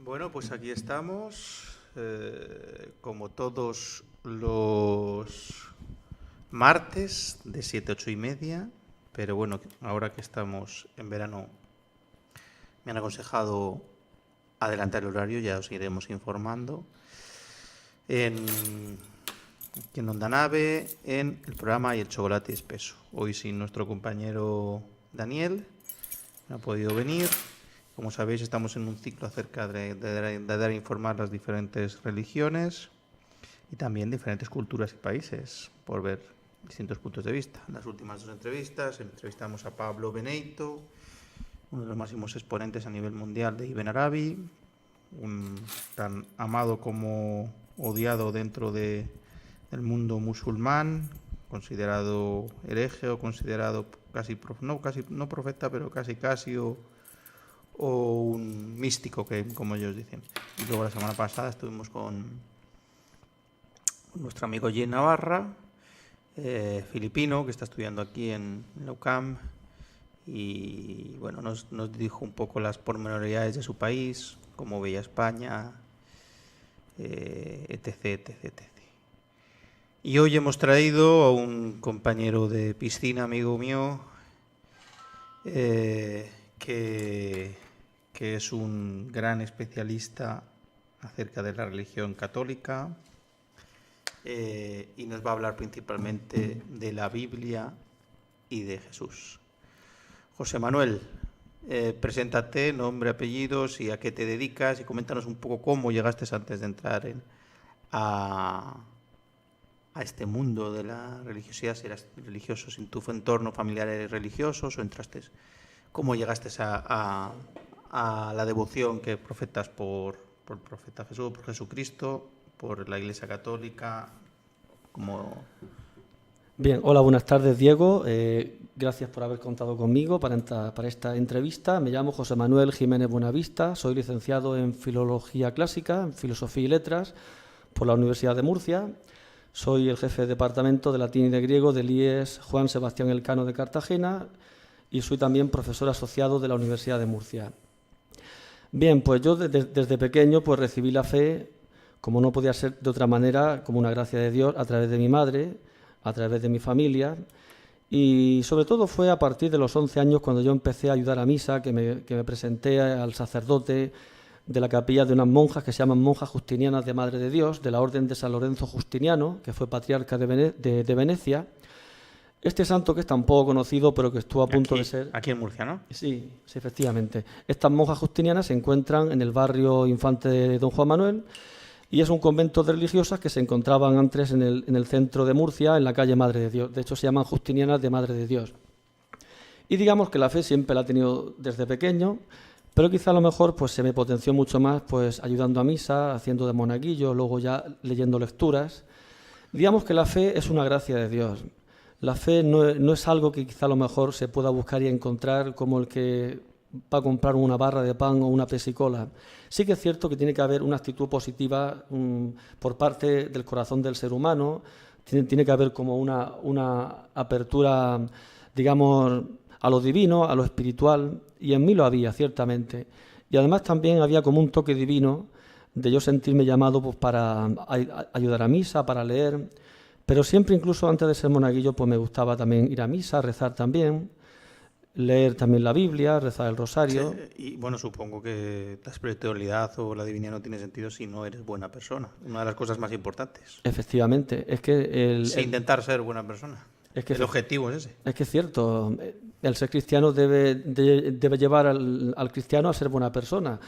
Bueno, pues aquí estamos, como todos los martes de 7 a 8 y media, pero bueno, ahora que estamos en verano me han aconsejado adelantar el horario, ya os iremos informando. Aquí en Onda Nave, en el programa Y el chocolate espeso. Hoy sin nuestro compañero Daniel, no ha podido venir. Como sabéis, estamos en un ciclo acerca de dar a informar las diferentes religiones y también diferentes culturas y países, por ver distintos puntos de vista. En las últimas dos entrevistas entrevistamos a Pablo Beneyto, uno de los máximos exponentes a nivel mundial de Ibn Arabi, un tan amado como odiado dentro del mundo musulmán, considerado hereje o considerado no profeta, pero casi o un místico, que como ellos dicen. Y luego la semana pasada estuvimos con nuestro amigo Jen Navarra, filipino, que está estudiando aquí en la UCAM, y bueno, nos dijo un poco las pormenoridades de su país, cómo veía España, etc. Y hoy hemos traído a un compañero de piscina, amigo mío, que es un gran especialista acerca de la religión católica, y nos va a hablar principalmente de la Biblia y de Jesús. José Manuel, preséntate, nombre, apellidos y a qué te dedicas, y coméntanos un poco cómo llegaste antes de entrar a este mundo de la religiosidad, si eras religioso, si en tu entorno familiar eres religiosos o entraste, cómo llegaste a la devoción que profetas por el profeta Jesús, por Jesucristo, por la Iglesia Católica, como... Bien, hola, buenas tardes, Diego. Gracias por haber contado conmigo para esta entrevista. Me llamo José Manuel Jiménez Buenavista, soy licenciado en Filología Clásica, en Filosofía y Letras, por la Universidad de Murcia. Soy el jefe de departamento de latín y de griego del IES Juan Sebastián Elcano de Cartagena y soy también profesor asociado de la Universidad de Murcia. Bien, pues yo desde pequeño pues recibí la fe, como no podía ser de otra manera, como una gracia de Dios, a través de mi madre, a través de mi familia, y sobre todo fue a partir de los 11 años cuando yo empecé a ayudar a misa, que me presenté al sacerdote de la capilla de unas monjas que se llaman monjas justinianas de Madre de Dios, de la Orden de San Lorenzo Justiniano, que fue patriarca de Venecia. Este santo, que es tan poco conocido, pero que estuvo a punto de ser... Aquí en Murcia, ¿no? Sí, efectivamente. Estas monjas justinianas se encuentran en el barrio Infante de Don Juan Manuel y es un convento de religiosas que se encontraban antes en el centro de Murcia, en la calle Madre de Dios. De hecho, se llaman Justinianas de Madre de Dios. Y digamos que la fe siempre la he tenido desde pequeño, pero quizá a lo mejor pues, se me potenció mucho más pues, ayudando a misa, haciendo de monaguillo, luego ya leyendo lecturas. Digamos que la fe es una gracia de Dios. La fe no es algo que quizá a lo mejor se pueda buscar y encontrar como el que va a comprar una barra de pan o una pesicola. Sí que es cierto que tiene que haber una actitud positiva por parte del corazón del ser humano, tiene que haber como una apertura, digamos, a lo divino, a lo espiritual, y en mí lo había, ciertamente. Y además también había como un toque divino de yo sentirme llamado pues, para ayudar a misa, para leer, pero siempre, incluso antes de ser monaguillo, pues me gustaba también ir a misa, rezar también, leer también la Biblia, rezar el rosario. Sí, y bueno, supongo que la espiritualidad o la divinidad no tiene sentido si no eres buena persona. Una de las cosas más importantes. Efectivamente, es que intentar ser buena persona. Es que el objetivo es ese. Es que es cierto, el ser cristiano debe llevar al cristiano a ser buena persona.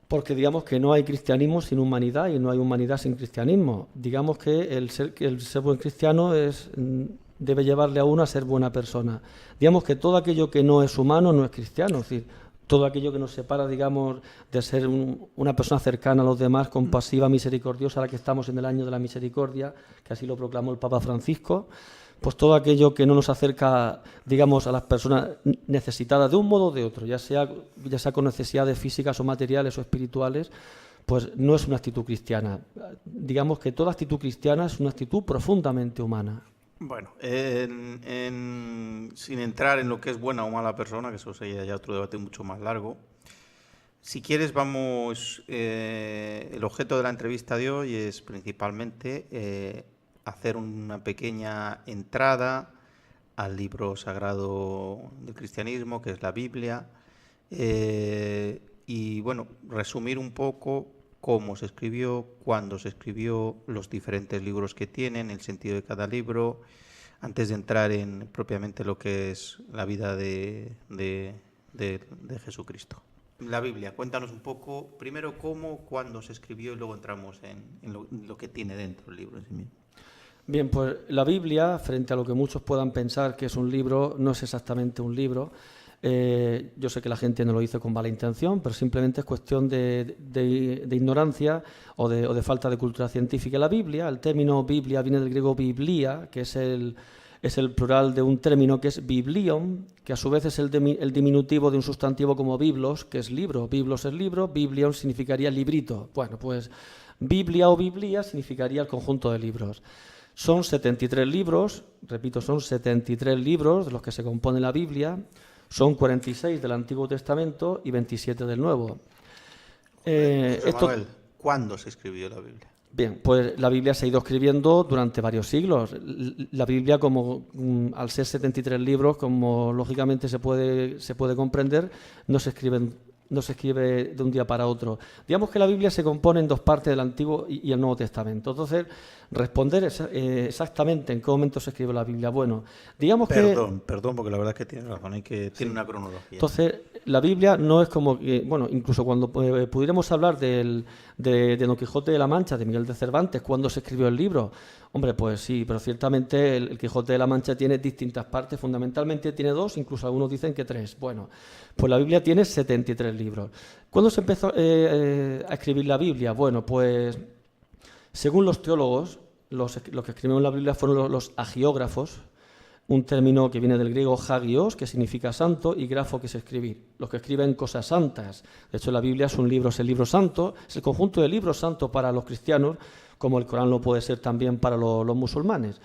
Porque digamos que no hay cristianismo sin humanidad y no hay humanidad sin cristianismo. Digamos que el ser buen cristiano debe llevarle a uno a ser buena persona. Digamos que todo aquello que no es humano no es cristiano. Es decir, todo aquello que nos separa, digamos, de ser una persona cercana a los demás, compasiva, misericordiosa, ahora que estamos en el año de la misericordia, que así lo proclamó el Papa Francisco, pues todo aquello que no nos acerca, digamos, a las personas necesitadas de un modo o de otro, ya sea con necesidades físicas o materiales o espirituales, pues no es una actitud cristiana. Digamos que toda actitud cristiana es una actitud profundamente humana. Bueno, sin entrar en lo que es buena o mala persona, que eso sería ya otro debate mucho más largo, Si quieres, vamos. El objeto de la entrevista de hoy es principalmente hacer una pequeña entrada al libro sagrado del cristianismo, que es la Biblia, y bueno, resumir un poco cómo se escribió, cuándo se escribió, los diferentes libros que tienen, el sentido de cada libro, antes de entrar en propiamente lo que es la vida de Jesucristo. La Biblia, cuéntanos un poco, primero cómo, cuándo se escribió y luego entramos en lo que tiene dentro el libro en sí mismo. Bien, pues la Biblia, frente a lo que muchos puedan pensar que es un libro, no es exactamente un libro. Yo sé que la gente no lo hizo con mala intención, pero simplemente es cuestión de ignorancia o de falta de cultura científica. La Biblia, el término Biblia viene del griego biblia, que es el plural de un término que es biblion, que a su vez es el diminutivo de un sustantivo como biblos, que es libro. Biblos es libro, biblion significaría librito. Bueno, pues Biblia o Biblia significaría el conjunto de libros. Son 73 libros, repito, son 73 libros de los que se compone la Biblia, son 46 del Antiguo Testamento y 27 del Nuevo. Manuel, ¿cuándo se escribió la Biblia? Bien, pues la Biblia se ha ido escribiendo durante varios siglos. La Biblia, como al ser 73 libros, como lógicamente se puede comprender, no se escribe de un día para otro. Digamos que la Biblia se compone en dos partes, del Antiguo y el Nuevo Testamento. Entonces, responder exactamente en qué momento se escribe la Biblia. Bueno, digamos Perdón, porque la verdad es que tiene razón, tiene una cronología. Entonces, la Biblia no es como que, bueno, incluso cuando pudiéramos hablar de Don Quijote de la Mancha, de Miguel de Cervantes, ¿cuándo se escribió el libro? Hombre, pues sí, pero ciertamente el Quijote de la Mancha tiene distintas partes, fundamentalmente tiene dos, incluso algunos dicen que tres. Bueno, pues la Biblia tiene 73 libros. ¿Cuándo se empezó a escribir la Biblia? Bueno, pues según los teólogos, los que escribieron la Biblia fueron los hagiógrafos, un término que viene del griego hagios, que significa santo, y grafo, que es escribir. Los que escriben cosas santas. De hecho, la Biblia es el libro santo, es el conjunto de libros santos para los cristianos, como el Corán lo puede ser también para los musulmanes.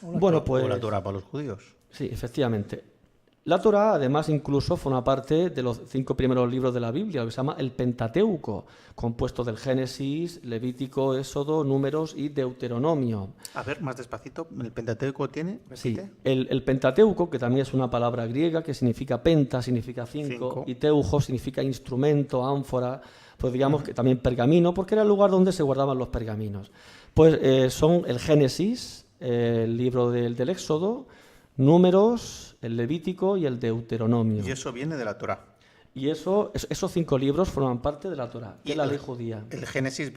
O la Torá para los judíos. Sí, efectivamente. La Torá, además, incluso forma parte de los 5 primeros libros de la Biblia, lo que se llama el Pentateuco, compuesto del Génesis, Levítico, Éxodo, Números y Deuteronomio. A ver, más despacito, ¿el Pentateuco tiene? Sí, el Pentateuco, que también es una palabra griega que significa penta, significa cinco, y teujo significa instrumento, ánfora, pues digamos que también pergamino, porque era el lugar donde se guardaban los pergaminos. Pues son el Génesis, el libro del Éxodo, Números, el Levítico y el Deuteronomio. Y eso viene de la Torá. Y esos 5 libros forman parte de la Torá, de la ley judía. El Génesis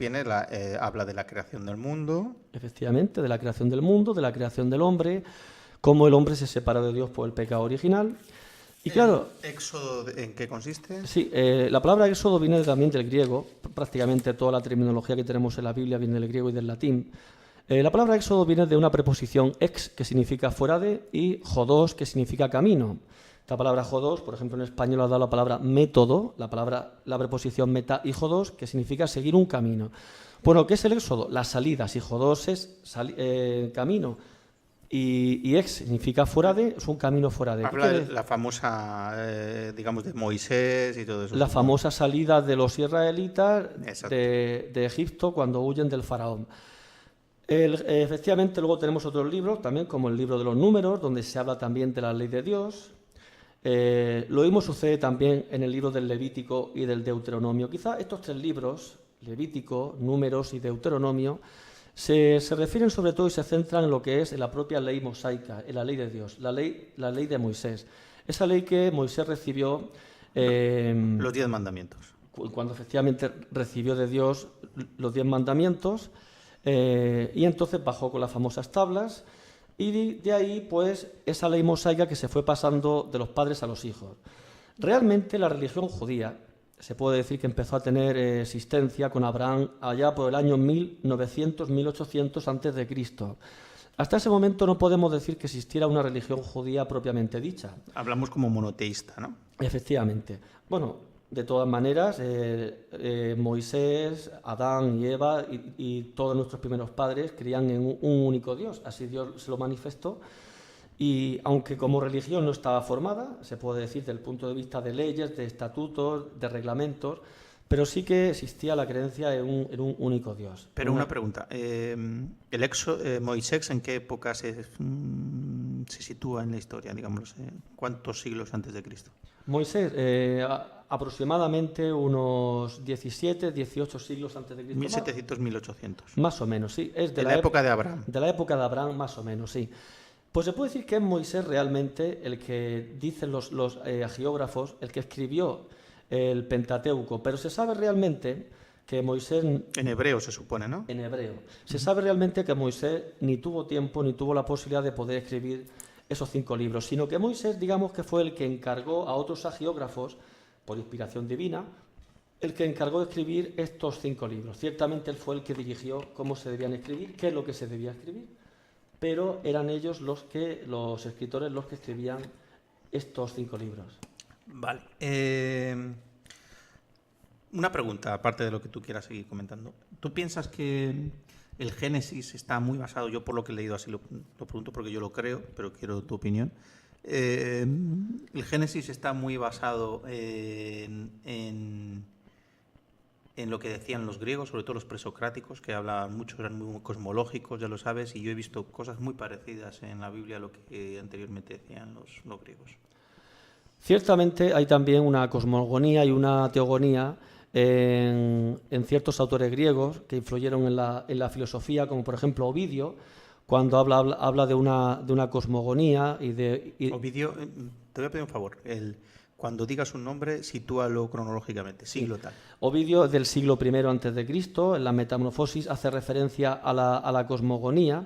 habla de la creación del mundo. Efectivamente, de la creación del mundo, de la creación del hombre, cómo el hombre se separa de Dios por el pecado original. Y claro, ¿Éxodo en qué consiste? Sí, la palabra éxodo viene también del griego. Prácticamente toda la terminología que tenemos en la Biblia viene del griego y del latín. La palabra éxodo viene de una preposición ex, que significa fuera de, y jodos, que significa camino. Esta palabra jodos, por ejemplo, en español ha dado la palabra método, la preposición meta y jodos, que significa seguir un camino. Bueno, ¿qué es el éxodo? Las salidas, y jodos es camino. Y ex significa fuera de, es un camino fuera de. Habla de la famosa, digamos, de Moisés y todo eso. La famosa salida de los israelitas de Egipto cuando huyen del faraón. Efectivamente, luego tenemos otros libros, también como el libro de los Números, donde se habla también de la ley de Dios. Lo mismo sucede también en el libro del Levítico y del Deuteronomio. Quizá estos 3 libros, Levítico, Números y Deuteronomio, se refieren sobre todo y se centran en lo que es en la propia ley mosaica, en la ley de Dios, la ley de Moisés. Esa ley que Moisés recibió... los 10 mandamientos. Cuando efectivamente recibió de Dios los 10 mandamientos, y entonces bajó con las famosas tablas, y de ahí pues esa ley mosaica que se fue pasando de los padres a los hijos. Realmente la religión judía se puede decir que empezó a tener existencia con Abraham allá por el año 1900-1800 a.C. Hasta ese momento no podemos decir que existiera una religión judía propiamente dicha. Hablamos como monoteísta, ¿no? Efectivamente. Bueno, de todas maneras, Moisés, Adán y Eva y todos nuestros primeros padres creían en un único Dios. Así Dios se lo manifestó. Y aunque como religión no estaba formada, se puede decir desde el punto de vista de leyes, de estatutos, de reglamentos, pero sí que existía la creencia en un único Dios. Pero una pregunta, Moisés, ¿en qué época se sitúa en la historia, digamos? ¿Cuántos siglos antes de Cristo? Moisés, aproximadamente unos 17, 18 siglos antes de Cristo. 1700, 1800. Más o menos, sí. Es de la época de Abraham. De la época de Abraham, más o menos, sí. Pues se puede decir que es Moisés realmente el que, dicen los hagiógrafos, el que escribió el Pentateuco, pero se sabe realmente que Moisés... En hebreo se supone, ¿no? En hebreo. Se sabe realmente que Moisés ni tuvo tiempo ni tuvo la posibilidad de poder escribir esos 5 libros, sino que Moisés, digamos que fue el que encargó a otros hagiógrafos, por inspiración divina, el que encargó de escribir estos 5 libros. Ciertamente él fue el que dirigió cómo se debían escribir, qué es lo que se debía escribir, pero eran ellos los escritores, los que escribían estos 5 libros. Vale. Una pregunta, aparte de lo que tú quieras seguir comentando. ¿Tú piensas que el Génesis está muy basado, yo por lo que he leído así lo pregunto porque yo lo creo, pero quiero tu opinión, el Génesis está muy basado en lo que decían los griegos, sobre todo los presocráticos, que hablaban mucho, eran muy cosmológicos, ya lo sabes, y yo he visto cosas muy parecidas en la Biblia a lo que anteriormente decían los griegos? Ciertamente hay también una cosmogonía y una teogonía en ciertos autores griegos que influyeron en la filosofía, como por ejemplo Ovidio, cuando habla de una cosmogonía Ovidio, te voy a pedir un favor, cuando digas un nombre, sitúalo cronológicamente, siglo tal. Ovidio del siglo I a.C., en la Metamorfosis hace referencia a la cosmogonía,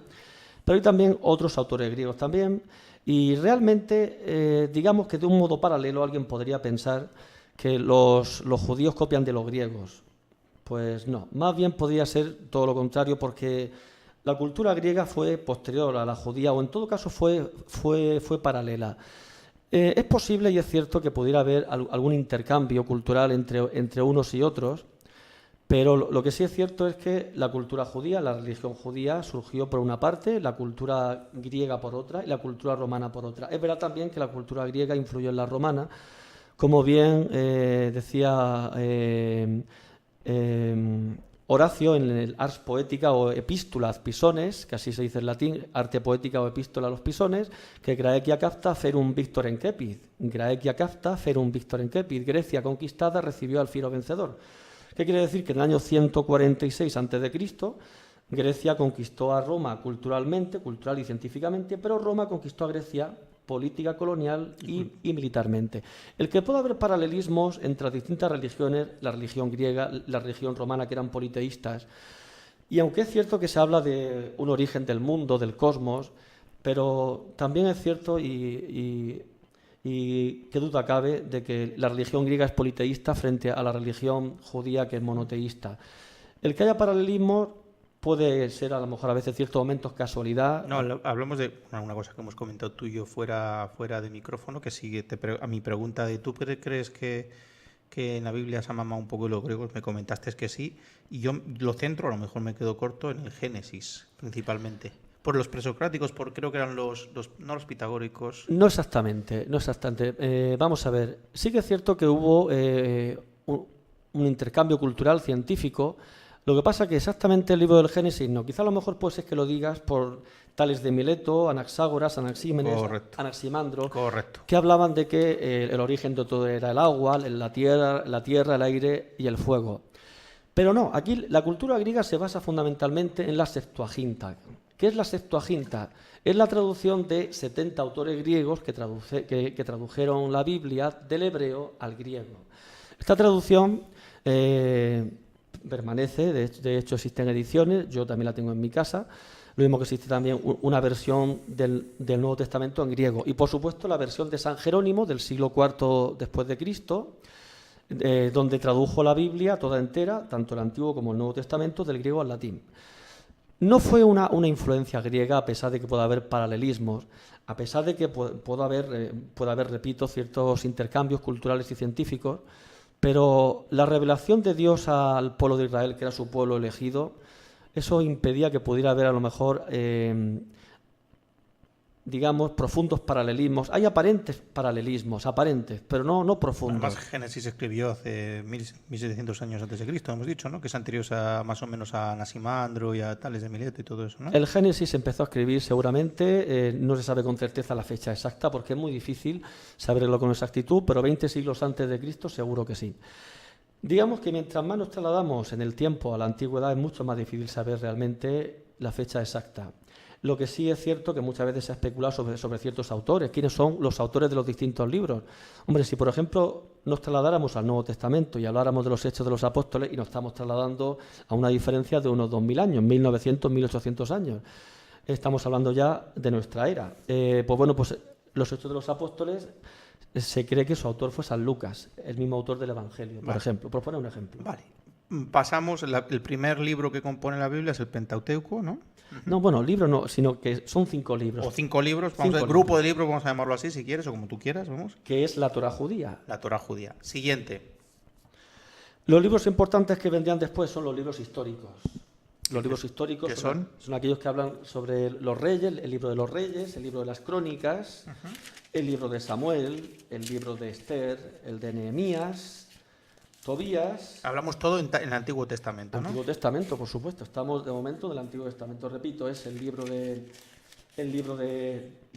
pero hay también otros autores griegos también, y realmente, digamos que de un modo paralelo alguien podría pensar que los judíos copian de los griegos. Pues no, más bien podría ser todo lo contrario, porque la cultura griega fue posterior a la judía, o en todo caso fue paralela. Es posible y es cierto que pudiera haber algún intercambio cultural entre unos y otros, pero lo que sí es cierto es que la cultura judía, la religión judía, surgió por una parte, la cultura griega por otra y la cultura romana por otra. Es verdad también que la cultura griega influyó en la romana, como bien decía Horacio en el Ars Poetica o Epístola ad Pisones, que así se dice en latín, arte poética o epístola a los pisones, que Graecia capta ferum victor en cepid. Graecia capta ferum victor en cepid. Grecia conquistada recibió al Ciro vencedor. ¿Qué quiere decir? Que en el año 146 a.C. Grecia conquistó a Roma culturalmente, cultural y científicamente, pero Roma conquistó a Grecia política, colonial y militarmente. El que pueda haber paralelismos entre las distintas religiones, la religión griega, la religión romana, que eran politeístas, y aunque es cierto que se habla de un origen del mundo, del cosmos, pero también es cierto y qué duda cabe de que la religión griega es politeísta frente a la religión judía, que es monoteísta. El que haya paralelismos puede ser a lo mejor a veces en ciertos momentos casualidad. No, hablamos de una cosa que hemos comentado tú y yo fuera de micrófono, que sigue a mi pregunta de ¿tú crees que en la Biblia se ha mamado un poco los griegos? Me comentaste que sí, y yo lo centro, a lo mejor me quedo corto, en el Génesis, principalmente. Por los presocráticos, creo que eran no los pitagóricos. No exactamente. Vamos a ver, sí que es cierto que hubo un intercambio cultural científico. Lo que pasa es que exactamente el libro del Génesis no. Quizá a lo mejor puede ser que lo digas por Tales de Mileto, Anaxágoras, Anaxímenes, Anaximandro, que hablaban de que el origen de todo era el agua, la tierra, el aire y el fuego. Pero no, aquí la cultura griega se basa fundamentalmente en la Septuaginta. ¿Qué es la Septuaginta? Es la traducción de 70 autores griegos que tradujeron la Biblia del hebreo al griego. Esta traducción permanece, de hecho existen ediciones, yo también la tengo en mi casa, lo mismo que existe también una versión del Nuevo Testamento en griego, y por supuesto la versión de San Jerónimo del siglo IV después de Cristo, donde tradujo la Biblia toda entera, tanto el Antiguo como el Nuevo Testamento, del griego al latín. No fue una influencia griega, a pesar de que pueda haber paralelismos, a pesar de que pueda haber, repito, ciertos intercambios culturales y científicos, pero la revelación de Dios al pueblo de Israel, que era su pueblo elegido, eso impedía que pudiera haber a lo mejor digamos, profundos paralelismos. Hay aparentes paralelismos, aparentes, pero no profundos. Además, Génesis se escribió hace 1700 años antes de Cristo, hemos dicho, ¿no? Que es anterior más o menos a Anaximandro y a Tales de Mileto y todo eso, ¿no? El Génesis se empezó a escribir seguramente, no se sabe con certeza la fecha exacta porque es muy difícil saberlo con exactitud, pero 20 siglos antes de Cristo seguro que sí. Digamos que mientras más nos trasladamos en el tiempo a la antigüedad es mucho más difícil saber realmente la fecha exacta. Lo que sí es cierto que muchas veces se ha especulado sobre ciertos autores. ¿Quiénes son los autores de los distintos libros? Hombre, si por ejemplo nos trasladáramos al Nuevo Testamento y habláramos de los Hechos de los Apóstoles y nos estamos trasladando a una diferencia de unos 2000 años, 1900, 1800 años. Estamos hablando ya de nuestra era. Pues los Hechos de los Apóstoles se cree que su autor fue San Lucas, el mismo autor del Evangelio, por ejemplo. Por poner un ejemplo. Vale. Pasamos, el primer libro que compone la Biblia es el Pentateuco, ¿no? No, bueno, libro no, sino que son 5 libros. O 5 libros, grupo de libros, vamos a llamarlo así, si quieres, o como tú quieras, vamos. Que es la Torá judía. La Torá judía. Siguiente. Los libros importantes que vendrían después son los libros históricos. Los libros históricos ¿Qué son? Son aquellos que hablan sobre los reyes, el libro de los reyes, el libro de las crónicas, el libro de Samuel, el libro de Esther, el de Nehemías, Tobías. Hablamos todo en el Antiguo Testamento, ¿no? Antiguo Testamento, por supuesto. Estamos de momento en el Antiguo Testamento. Repito, es el libro de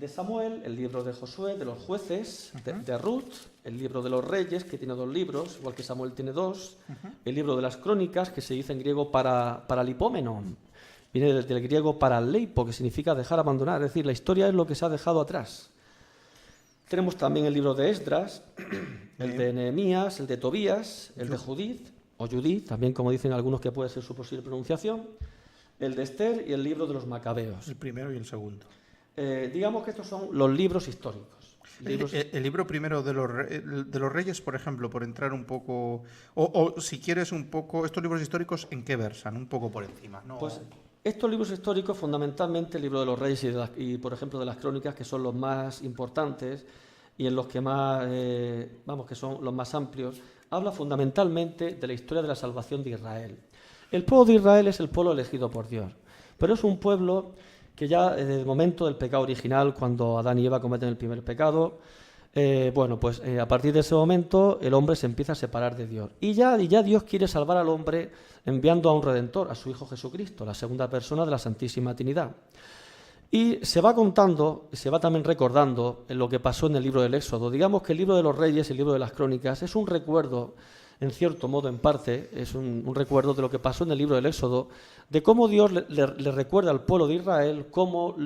Samuel, el libro de Josué, de los jueces, de Ruth, el libro de los reyes, que tiene 2 libros, igual que Samuel tiene 2, el libro de las crónicas, que se dice en griego paralipómeno, viene del griego paraleipo, que significa dejar abandonar, es decir, la historia es lo que se ha dejado atrás. Tenemos también el libro de Esdras, el de Nehemías, el de Tobías, el de Judith, o Judith, también como dicen algunos que puede ser su posible pronunciación, el de Esther y el libro de los Macabeos. El primero y el segundo. Digamos que estos son los libros históricos. El libro primero de los Reyes, por ejemplo, por entrar un poco, o si quieres un poco, estos libros históricos, ¿en qué versan? Un poco por encima, ¿no? Pues estos libros históricos, fundamentalmente el libro de los Reyes y por ejemplo, de las Crónicas, que son los más importantes y en los que más, que son los más amplios, habla fundamentalmente de la historia de la salvación de Israel. El pueblo de Israel es el pueblo elegido por Dios, pero es un pueblo que ya desde el momento del pecado original, cuando Adán y Eva cometen el primer pecado, a partir de ese momento el hombre se empieza a separar de Dios. Y ya Dios quiere salvar al hombre enviando a un Redentor, a su Hijo Jesucristo, la segunda persona de la Santísima Trinidad. Y se va contando, se va también recordando en lo que pasó en el libro del Éxodo. Digamos que el libro de los Reyes, el libro de las Crónicas, es un recuerdo, en cierto modo, en parte, es un recuerdo de lo que pasó en el libro del Éxodo, de cómo Dios le recuerda al pueblo de Israel cómo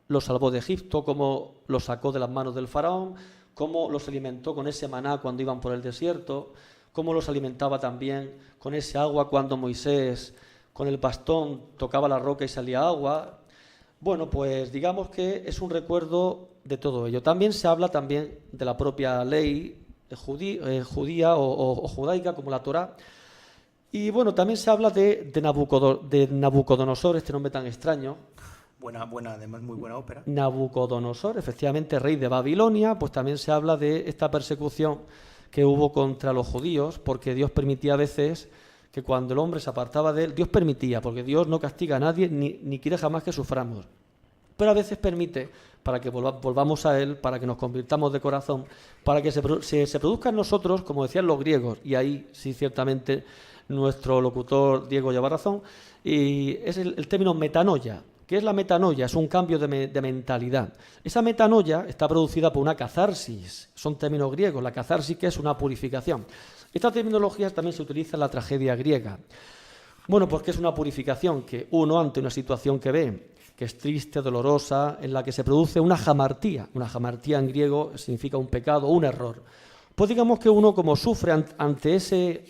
lo salvó de Egipto, cómo lo sacó de las manos del faraón, cómo los alimentó con ese maná cuando iban por el desierto, cómo los alimentaba también con ese agua cuando Moisés con el bastón tocaba la roca y salía agua. Bueno, pues digamos que es un recuerdo de todo ello. También se habla también de la propia ley judía o judaica, como la Torá. Y bueno, también se habla de Nabucodonosor, este nombre tan extraño. Buena, además muy buena ópera. Nabucodonosor, efectivamente rey de Babilonia, pues también se habla de esta persecución que hubo contra los judíos, porque Dios permitía a veces que cuando el hombre se apartaba de él, Dios permitía, porque Dios no castiga a nadie ni quiere jamás que suframos, pero a veces permite para que volvamos a él, para que nos convirtamos de corazón, para que se produzca en nosotros, como decían los griegos, y ahí sí ciertamente nuestro locutor Diego lleva razón, y es el término metanoia. ¿Qué es la metanoia? Es un cambio de mentalidad. Esa metanoia está producida por una catharsis, son términos griegos, la catharsis que es una purificación. Esta terminología también se utiliza en la tragedia griega. Bueno, porque es una purificación que uno ante una situación que ve, que es triste, dolorosa, en la que se produce una jamartía. Una jamartía en griego significa un pecado o un error. Pues digamos que uno como sufre ante ese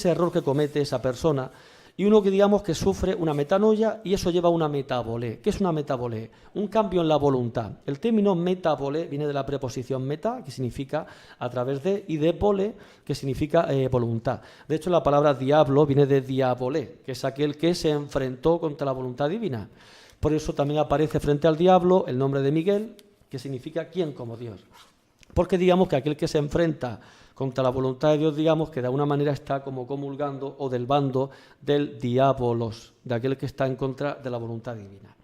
error que comete esa persona, y uno que digamos que sufre una metanoia y eso lleva a una metabolé. ¿Qué es una metabolé? Un cambio en la voluntad. El término metabolé viene de la preposición meta, que significa a través de, y de pole, que significa voluntad. De hecho, la palabra diablo viene de diabolé, que es aquel que se enfrentó contra la voluntad divina. Por eso también aparece frente al diablo el nombre de Miguel, que significa ¿quién como Dios? Porque digamos que aquel que se enfrenta contra la voluntad de Dios, digamos que de alguna manera está como comulgando o del bando del diabolos, de aquel que está en contra de la voluntad divina.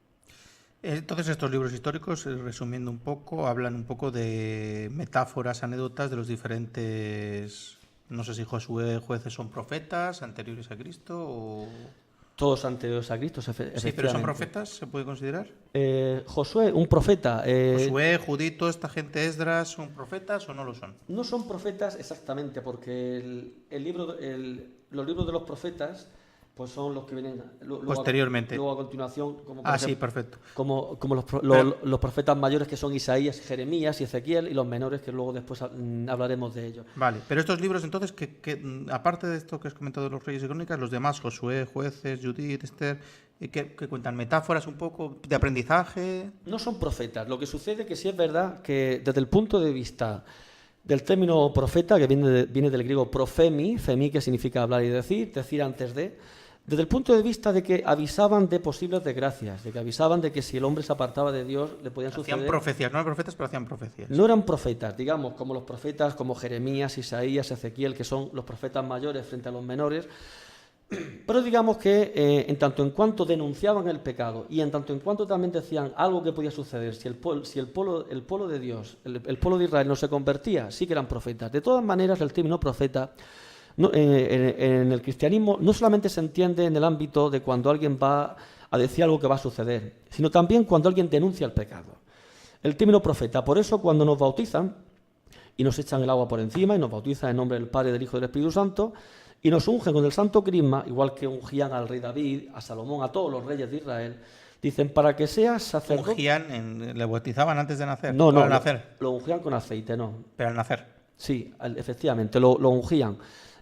Entonces estos libros históricos, resumiendo un poco, hablan un poco de metáforas, anécdotas de los diferentes, no sé si Josué, jueces son profetas anteriores a Cristo o... Todos anteriores a Cristo, Sí, pero ¿son efectivamente. profetas? ¿Se puede considerar? Josué, un profeta. Josué, Judito, esta gente, Esdras, ¿son profetas o no lo son? No son profetas exactamente, porque los libros de los profetas pues son los que vienen Posteriormente. luego a continuación, como por Ah, sí, ejemplo, perfecto. como Pero- los profetas mayores que son Isaías, Jeremías y Ezequiel, y los menores que luego después hablaremos de ellos. Vale, pero estos libros entonces, aparte de esto que has comentado de los Reyes y Crónicas, los demás, Josué, Jueces, Judith, Esther, que cuentan metáforas un poco de aprendizaje. No son profetas. Lo que sucede que sí es verdad que desde el punto de vista del término profeta, que viene del griego profemi, femi, que significa hablar y decir antes de, desde el punto de vista de que avisaban de posibles desgracias, de que avisaban de que si el hombre se apartaba de Dios le podían Hacían suceder. profecías, no eran profetas, pero hacían profecías. No eran profetas, digamos, como los profetas como Jeremías, Isaías, Ezequiel, que son los profetas mayores frente a los menores. Pero digamos que en tanto en cuanto denunciaban el pecado y en tanto en cuanto también decían algo que podía suceder, si el pueblo de Dios, el pueblo de Israel no se convertía, sí que eran profetas. De todas maneras, el término profeta en el cristianismo no solamente se entiende en el ámbito de cuando alguien va a decir algo que va a suceder, sino también cuando alguien denuncia el pecado. El término profeta, por eso cuando nos bautizan y nos echan el agua por encima y nos bautizan en nombre del Padre, del Hijo y del Espíritu Santo, y nos ungen con el santo crisma, igual que ungían al rey David, a Salomón, a todos los reyes de Israel, dicen, para que seas sacerdote... Le bautizaban antes de nacer. No, o no, al nacer, lo ungían con aceite, no. pero al nacer. Sí, efectivamente, lo ungían.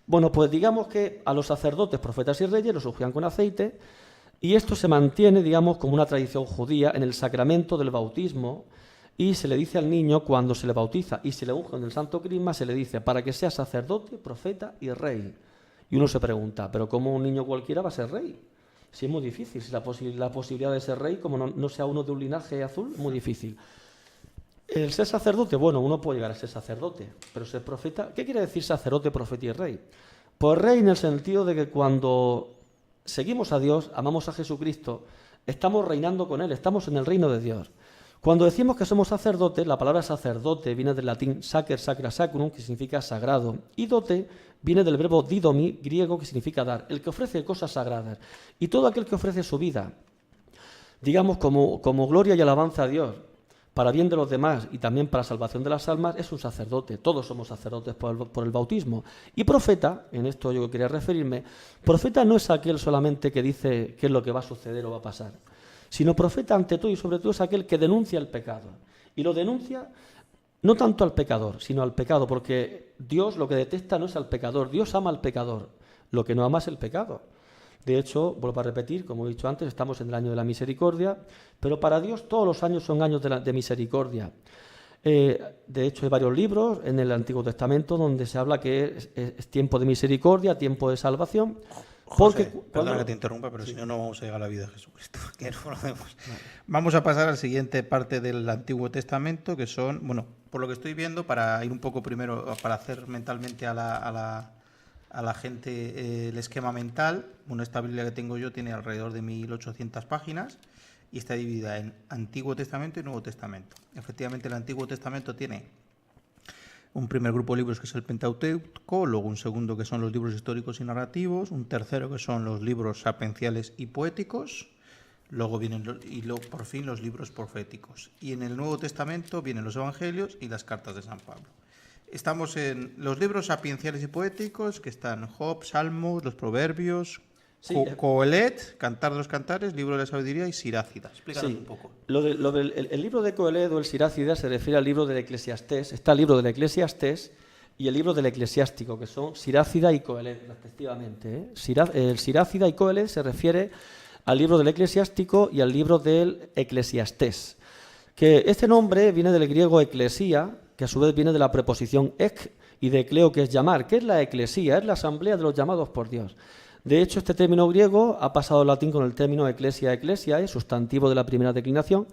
Bueno, pues digamos que a los sacerdotes, profetas y reyes los ungían con aceite, y esto se mantiene, digamos, como una tradición judía en el sacramento del bautismo, y se le dice al niño cuando se le bautiza y se le unge en el santo crisma, se le dice, para que sea sacerdote, profeta y rey. Y uno se pregunta, ¿pero cómo un niño cualquiera va a ser rey? Si es muy difícil, si la posibilidad de ser rey, como no sea uno de un linaje azul, es muy difícil. El ser sacerdote, bueno, uno puede llegar a ser sacerdote, pero ser profeta, ¿qué quiere decir sacerdote, profeta y rey? Pues rey en el sentido de que cuando seguimos a Dios, amamos a Jesucristo, estamos reinando con Él, estamos en el reino de Dios. Cuando decimos que somos sacerdotes, la palabra sacerdote viene del latín sacer, sacra, sacrum, que significa sagrado, y dote viene del verbo didomi, griego, que significa dar, el que ofrece cosas sagradas. Y todo aquel que ofrece su vida, digamos, como gloria y alabanza a Dios, para bien de los demás y también para salvación de las almas, es un sacerdote. Todos somos sacerdotes por el bautismo. Y profeta, en esto yo quería referirme, profeta no es aquel solamente que dice qué es lo que va a suceder o va a pasar, sino profeta ante todo y sobre todo es aquel que denuncia el pecado. Y lo denuncia no tanto al pecador, sino al pecado, porque Dios lo que detesta no es al pecador, Dios ama al pecador, lo que no ama es el pecado. De hecho, vuelvo a repetir, como he dicho antes, estamos en el año de la misericordia, pero para Dios todos los años son años de misericordia. De hecho, hay varios libros en el Antiguo Testamento donde se habla que es tiempo de misericordia, tiempo de salvación. José, Porque perdona que te interrumpa, pero si no, no vamos a llegar a la vida de Jesucristo. Que no lo hacemos. Vamos a pasar a la siguiente parte del Antiguo Testamento, que son, bueno, por lo que estoy viendo, para ir un poco primero, para hacer mentalmente a la gente el esquema mental. Bueno, esta Biblia que tengo yo tiene alrededor de 1800 páginas y está dividida en Antiguo Testamento y Nuevo Testamento. Efectivamente, el Antiguo Testamento tiene un primer grupo de libros que es el Pentateuco, luego un segundo que son los libros históricos y narrativos, un tercero que son los libros sapienciales y poéticos, luego vienen por fin los libros proféticos. Y en el Nuevo Testamento vienen los evangelios y las cartas de San Pablo. Estamos en los libros sapienciales y poéticos, que están Job, Salmos, los Proverbios, Sí, Coelet, Cantar de los Cantares, Libro de la Sabiduría y Sirácida. Explícanos sí, un poco. el libro de Coelet o el Sirácida se refiere al libro del Eclesiastés. Está el libro del Eclesiastés y el libro del Eclesiástico, que son Sirácida y Coelet, respectivamente. El Sirácida y Coelet se refiere al libro del Eclesiástico y al libro del Eclesiastés. Que este nombre viene del griego eclesía, que a su vez viene de la preposición ek y de ecleo, que es llamar. ¿Qué es la eclesía? Es la asamblea de los llamados por Dios. De hecho, este término griego ha pasado al latín con el término ecclesia, sustantivo de la primera declinación.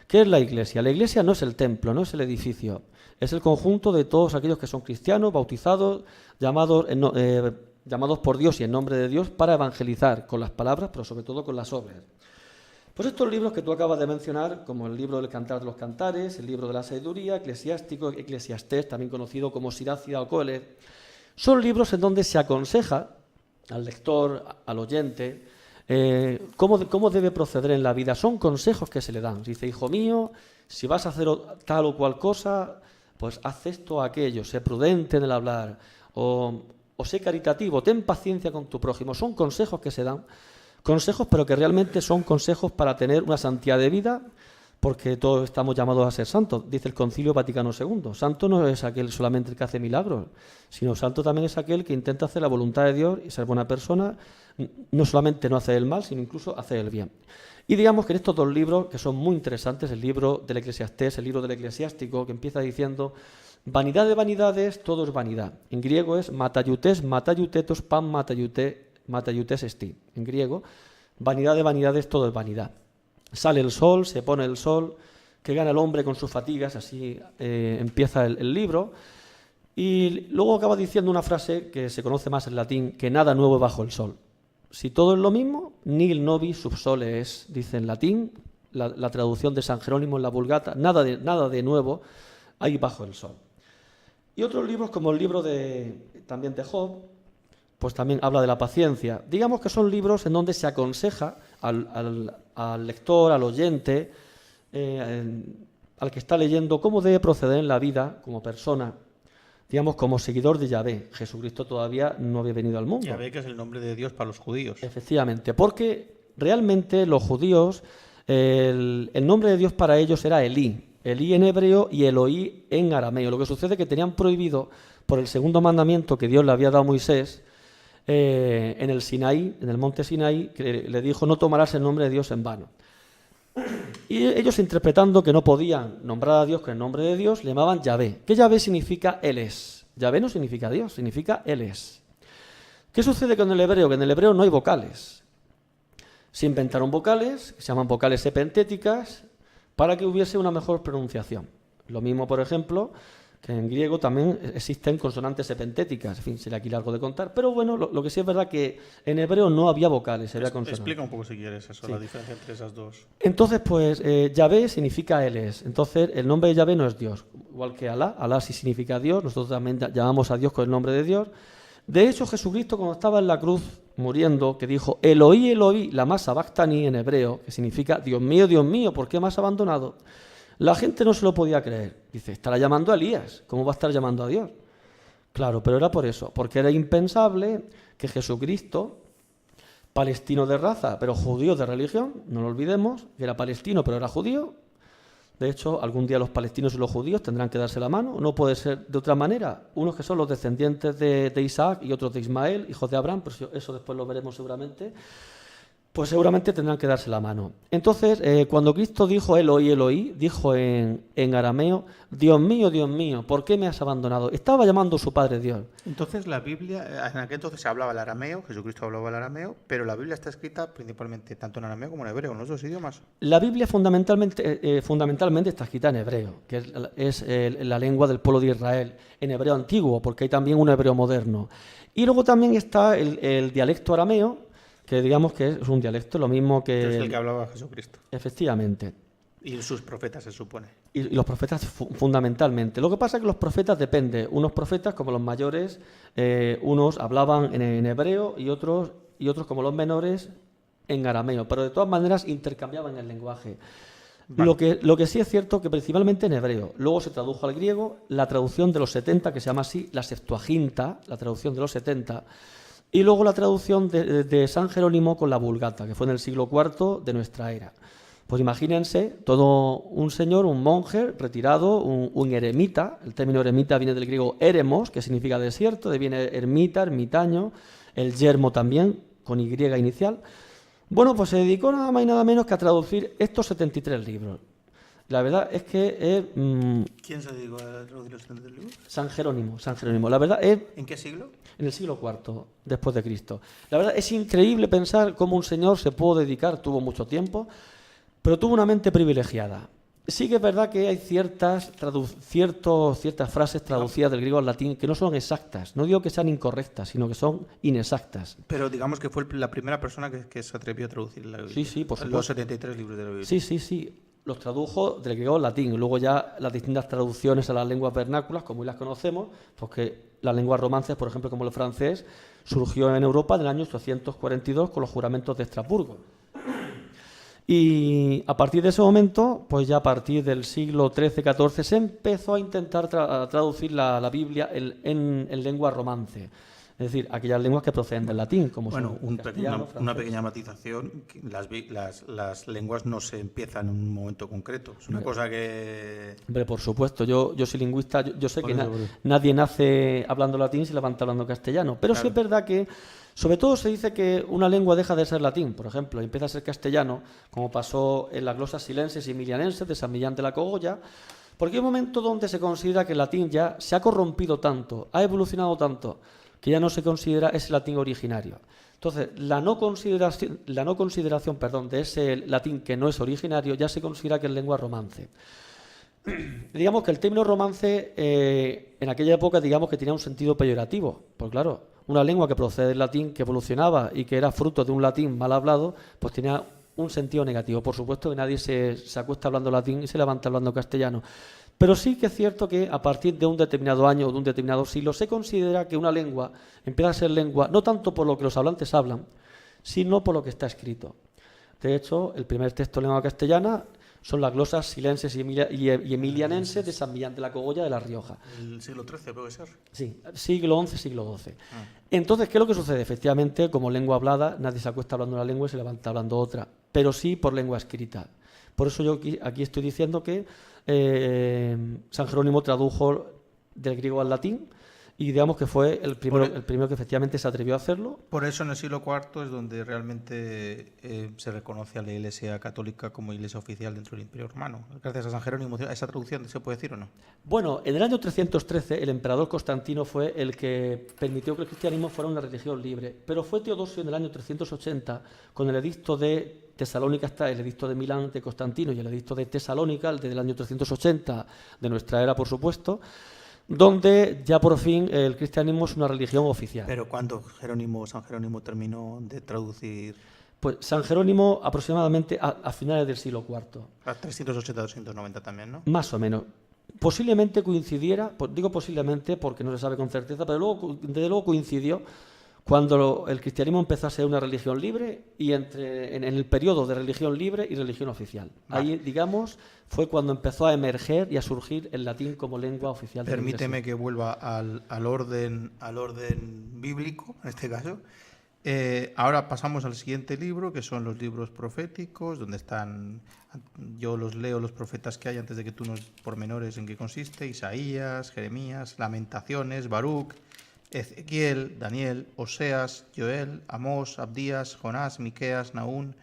¿Qué es la iglesia? La iglesia no es el templo, no es el edificio, es el conjunto de todos aquellos que son cristianos, bautizados, llamados por Dios y en nombre de Dios para evangelizar con las palabras, pero sobre todo con las obras. Pues estos libros que tú acabas de mencionar, como el libro del Cantar de los Cantares, el libro de la Sabiduría, Eclesiástico, Eclesiastés, también conocido como Siracida o Coelet, son libros en donde se aconseja al lector, al oyente, cómo debe proceder en la vida. Son consejos que se le dan. Dice, hijo mío, si vas a hacer tal o cual cosa, pues haz esto o aquello, sé prudente en el hablar, o sé caritativo, ten paciencia con tu prójimo. Son consejos que se dan, consejos pero que realmente son consejos para tener una santidad de vida, porque todos estamos llamados a ser santos. Dice el Concilio Vaticano II, santo no es aquel solamente el que hace milagros, sino santo también es aquel que intenta hacer la voluntad de Dios y ser buena persona, no solamente no hacer el mal, sino incluso hacer el bien. Y digamos que en estos dos libros, que son muy interesantes, el libro del Eclesiastés, el libro del Eclesiástico, que empieza diciendo, vanidad de vanidades, todo es vanidad. En griego es matayutes, matayutetos, pan matayutes esti. En griego, vanidad de vanidades, todo es vanidad. Sale el sol, se pone el sol, que gana el hombre con sus fatigas, así empieza el libro. Y luego acaba diciendo una frase que se conoce más en latín, que nada nuevo bajo el sol. Si todo es lo mismo, nihil novi sub sole es, dice en latín, la traducción de San Jerónimo en la Vulgata, nada de nuevo hay bajo el sol. Y otros libros, como el libro también de Job, pues también habla de la paciencia. Digamos que son libros en donde se aconseja al lector, al oyente, al que está leyendo, cómo debe proceder en la vida como persona, digamos, como seguidor de Yahvé. Jesucristo todavía no había venido al mundo. Yahvé, que es el nombre de Dios para los judíos. Efectivamente, porque realmente los judíos, el nombre de Dios para ellos era Elí en hebreo y Eloí en arameo. Lo que sucede es que tenían prohibido, por el segundo mandamiento que Dios le había dado a Moisés, en el Sinaí, en el monte Sinaí, que le dijo, no tomarás el nombre de Dios en vano. Y ellos, interpretando que no podían nombrar a Dios con el nombre de Dios, le llamaban Yahvé. ¿Qué Yahvé significa? Él es. Yahvé no significa Dios, significa Él es. ¿Qué sucede con el hebreo? Que en el hebreo no hay vocales. Se inventaron vocales, que se llaman vocales epentéticas, para que hubiese una mejor pronunciación. Lo mismo, por ejemplo, que en griego también existen consonantes epentéticas. En fin, sería aquí largo de contar. Pero bueno, lo que sí es verdad que en hebreo no había vocales, había consonantes. Explica un poco si quieres eso, sí. La diferencia entre esas dos. Entonces, pues, Yahvé significa Él es. Entonces, el nombre de Yahvé no es Dios. Igual que Alá. Alá sí significa Dios. Nosotros también llamamos a Dios con el nombre de Dios. De hecho, Jesucristo, cuando estaba en la cruz muriendo, que dijo, Eloí, Eloí, lama sabactani en hebreo, que significa, Dios mío, ¿por qué me has abandonado? La gente no se lo podía creer. Dice, estará llamando a Elías. ¿Cómo va a estar llamando a Dios? Claro, pero era por eso, porque era impensable que Jesucristo, palestino de raza, pero judío de religión, no lo olvidemos, que era palestino, pero era judío. De hecho, algún día los palestinos y los judíos tendrán que darse la mano. No puede ser de otra manera. Unos que son los descendientes de Isaac y otros de Ismael, hijos de Abraham, pero eso después lo veremos seguramente. Pues seguramente tendrán que darse la mano. Entonces, cuando Cristo dijo Eloí, Eloí, dijo en arameo, Dios mío, ¿por qué me has abandonado? Estaba llamando a su Padre Dios. Entonces la Biblia, en aquel entonces se hablaba el arameo, Jesucristo hablaba el arameo, pero la Biblia está escrita principalmente tanto en arameo como en hebreo, en los dos idiomas. La Biblia fundamentalmente está escrita en hebreo, que es la lengua del pueblo de Israel, en hebreo antiguo, porque hay también un hebreo moderno. Y luego también está el dialecto arameo, que digamos que es un dialecto, lo mismo que... Es el que hablaba Jesucristo. Efectivamente. Y sus profetas, se supone. Y los profetas fundamentalmente. Lo que pasa es que los profetas depende. Unos profetas, como los mayores, unos hablaban en hebreo y otros como los menores, en arameo. Pero de todas maneras intercambiaban el lenguaje. Vale. Lo que sí es cierto que principalmente en hebreo. Luego se tradujo al griego, la traducción de los 70, que se llama así, la Septuaginta, la traducción de los 70... Y luego la traducción de San Jerónimo con la Vulgata, que fue en el siglo IV de nuestra era. Pues imagínense, todo un señor, un monje retirado, un eremita. El término eremita viene del griego eremos, que significa desierto, de viene ermita, ermitaño, el yermo también, con Y inicial. Bueno, pues se dedicó nada más y nada menos que a traducir estos 73 libros. La verdad es que... ¿Quién se dedicó a traducir los 73 libros? San Jerónimo. La verdad es... ¿En qué siglo? En el siglo IV, después de Cristo. La verdad es increíble pensar cómo un señor se pudo dedicar, tuvo mucho tiempo, pero tuvo una mente privilegiada. Sí que es verdad que hay ciertas frases traducidas del griego al latín que no son exactas. No digo que sean incorrectas, sino que son inexactas. Pero digamos que fue la primera persona que se atrevió a traducir la Biblia. Sí, por supuesto. Los 73 libros de la Biblia. Sí. Los tradujo del griego al latín. Luego ya las distintas traducciones a las lenguas vernáculas, como hoy las conocemos, porque las lenguas romances, por ejemplo, como el francés, surgió en Europa en el año 842 con los juramentos de Estrasburgo. Y a partir de ese momento, pues ya a partir del siglo XIII-XIV, se empezó a intentar traducir la Biblia en lengua romance. Es decir, aquellas lenguas que proceden del latín, como son una pequeña matización. Las lenguas no se empiezan en un momento concreto. Es una cosa que... Hombre, por supuesto. Yo soy lingüista. Yo sé que nadie nace hablando latín y se levanta hablando castellano. Pero claro, sí es verdad que, sobre todo, se dice que una lengua deja de ser latín, por ejemplo, y empieza a ser castellano, como pasó en las glosas silenses y emilianenses de San Millán de la Cogolla, porque hay un momento donde se considera que el latín ya se ha corrompido tanto, ha evolucionado tanto, que ya no se considera ese latín originario. Entonces, la no consideración de ese latín que no es originario ya se considera que es lengua romance. Digamos que el término romance en aquella época digamos que tenía un sentido peyorativo, porque claro, una lengua que procede del latín, que evolucionaba y que era fruto de un latín mal hablado, pues tenía un sentido negativo. Por supuesto que nadie se acuesta hablando latín y se levanta hablando castellano. Pero sí que es cierto que a partir de un determinado año o de un determinado siglo se considera que una lengua empieza a ser lengua no tanto por lo que los hablantes hablan, sino por lo que está escrito. De hecho, el primer texto en lengua castellana son las glosas silenses y emilianenses de San Millán de la Cogolla de La Rioja. ¿El siglo XIII puede ser? Sí, siglo XI, siglo XII. Entonces, ¿qué es lo que sucede? Efectivamente, como lengua hablada, nadie se acuesta hablando una lengua y se levanta hablando otra, pero sí por lengua escrita. Por eso yo aquí estoy diciendo que San Jerónimo tradujo del griego al latín y digamos que fue el primero que efectivamente se atrevió a hacerlo. Por eso en el siglo IV es donde realmente se reconoce a la Iglesia católica como Iglesia oficial dentro del Imperio Romano. Gracias a San Jerónimo, ¿esa traducción se puede decir o no? Bueno, en el año 313 el emperador Constantino fue el que permitió que el cristianismo fuera una religión libre, pero fue Teodosio en el año 380 con el edicto de Tesalónica, está el edicto de Milán de Constantino y el edicto de Tesalónica, el del año 380 de nuestra era, por supuesto, donde ya por fin el cristianismo es una religión oficial. ¿Pero cuándo San Jerónimo terminó de traducir? Pues San Jerónimo aproximadamente a finales del siglo IV. A 380-290 también, ¿no? Más o menos. Posiblemente coincidiera, digo posiblemente porque no se sabe con certeza, pero desde luego coincidió cuando el cristianismo empezó a ser una religión libre y en el periodo de religión libre y religión oficial. Ahí, digamos, fue cuando empezó a emerger y a surgir el latín como lengua oficial de la Iglesia. Permíteme que vuelva al orden bíblico, en este caso. Ahora pasamos al siguiente libro, que son los libros proféticos, donde están, yo los leo, los profetas que hay, antes de que tú nos pormenores en qué consiste: Isaías, Jeremías, Lamentaciones, Baruch, Ezequiel, Daniel, Oseas, Joel, Amós, Abdías, Jonás, Miqueas, Nahum,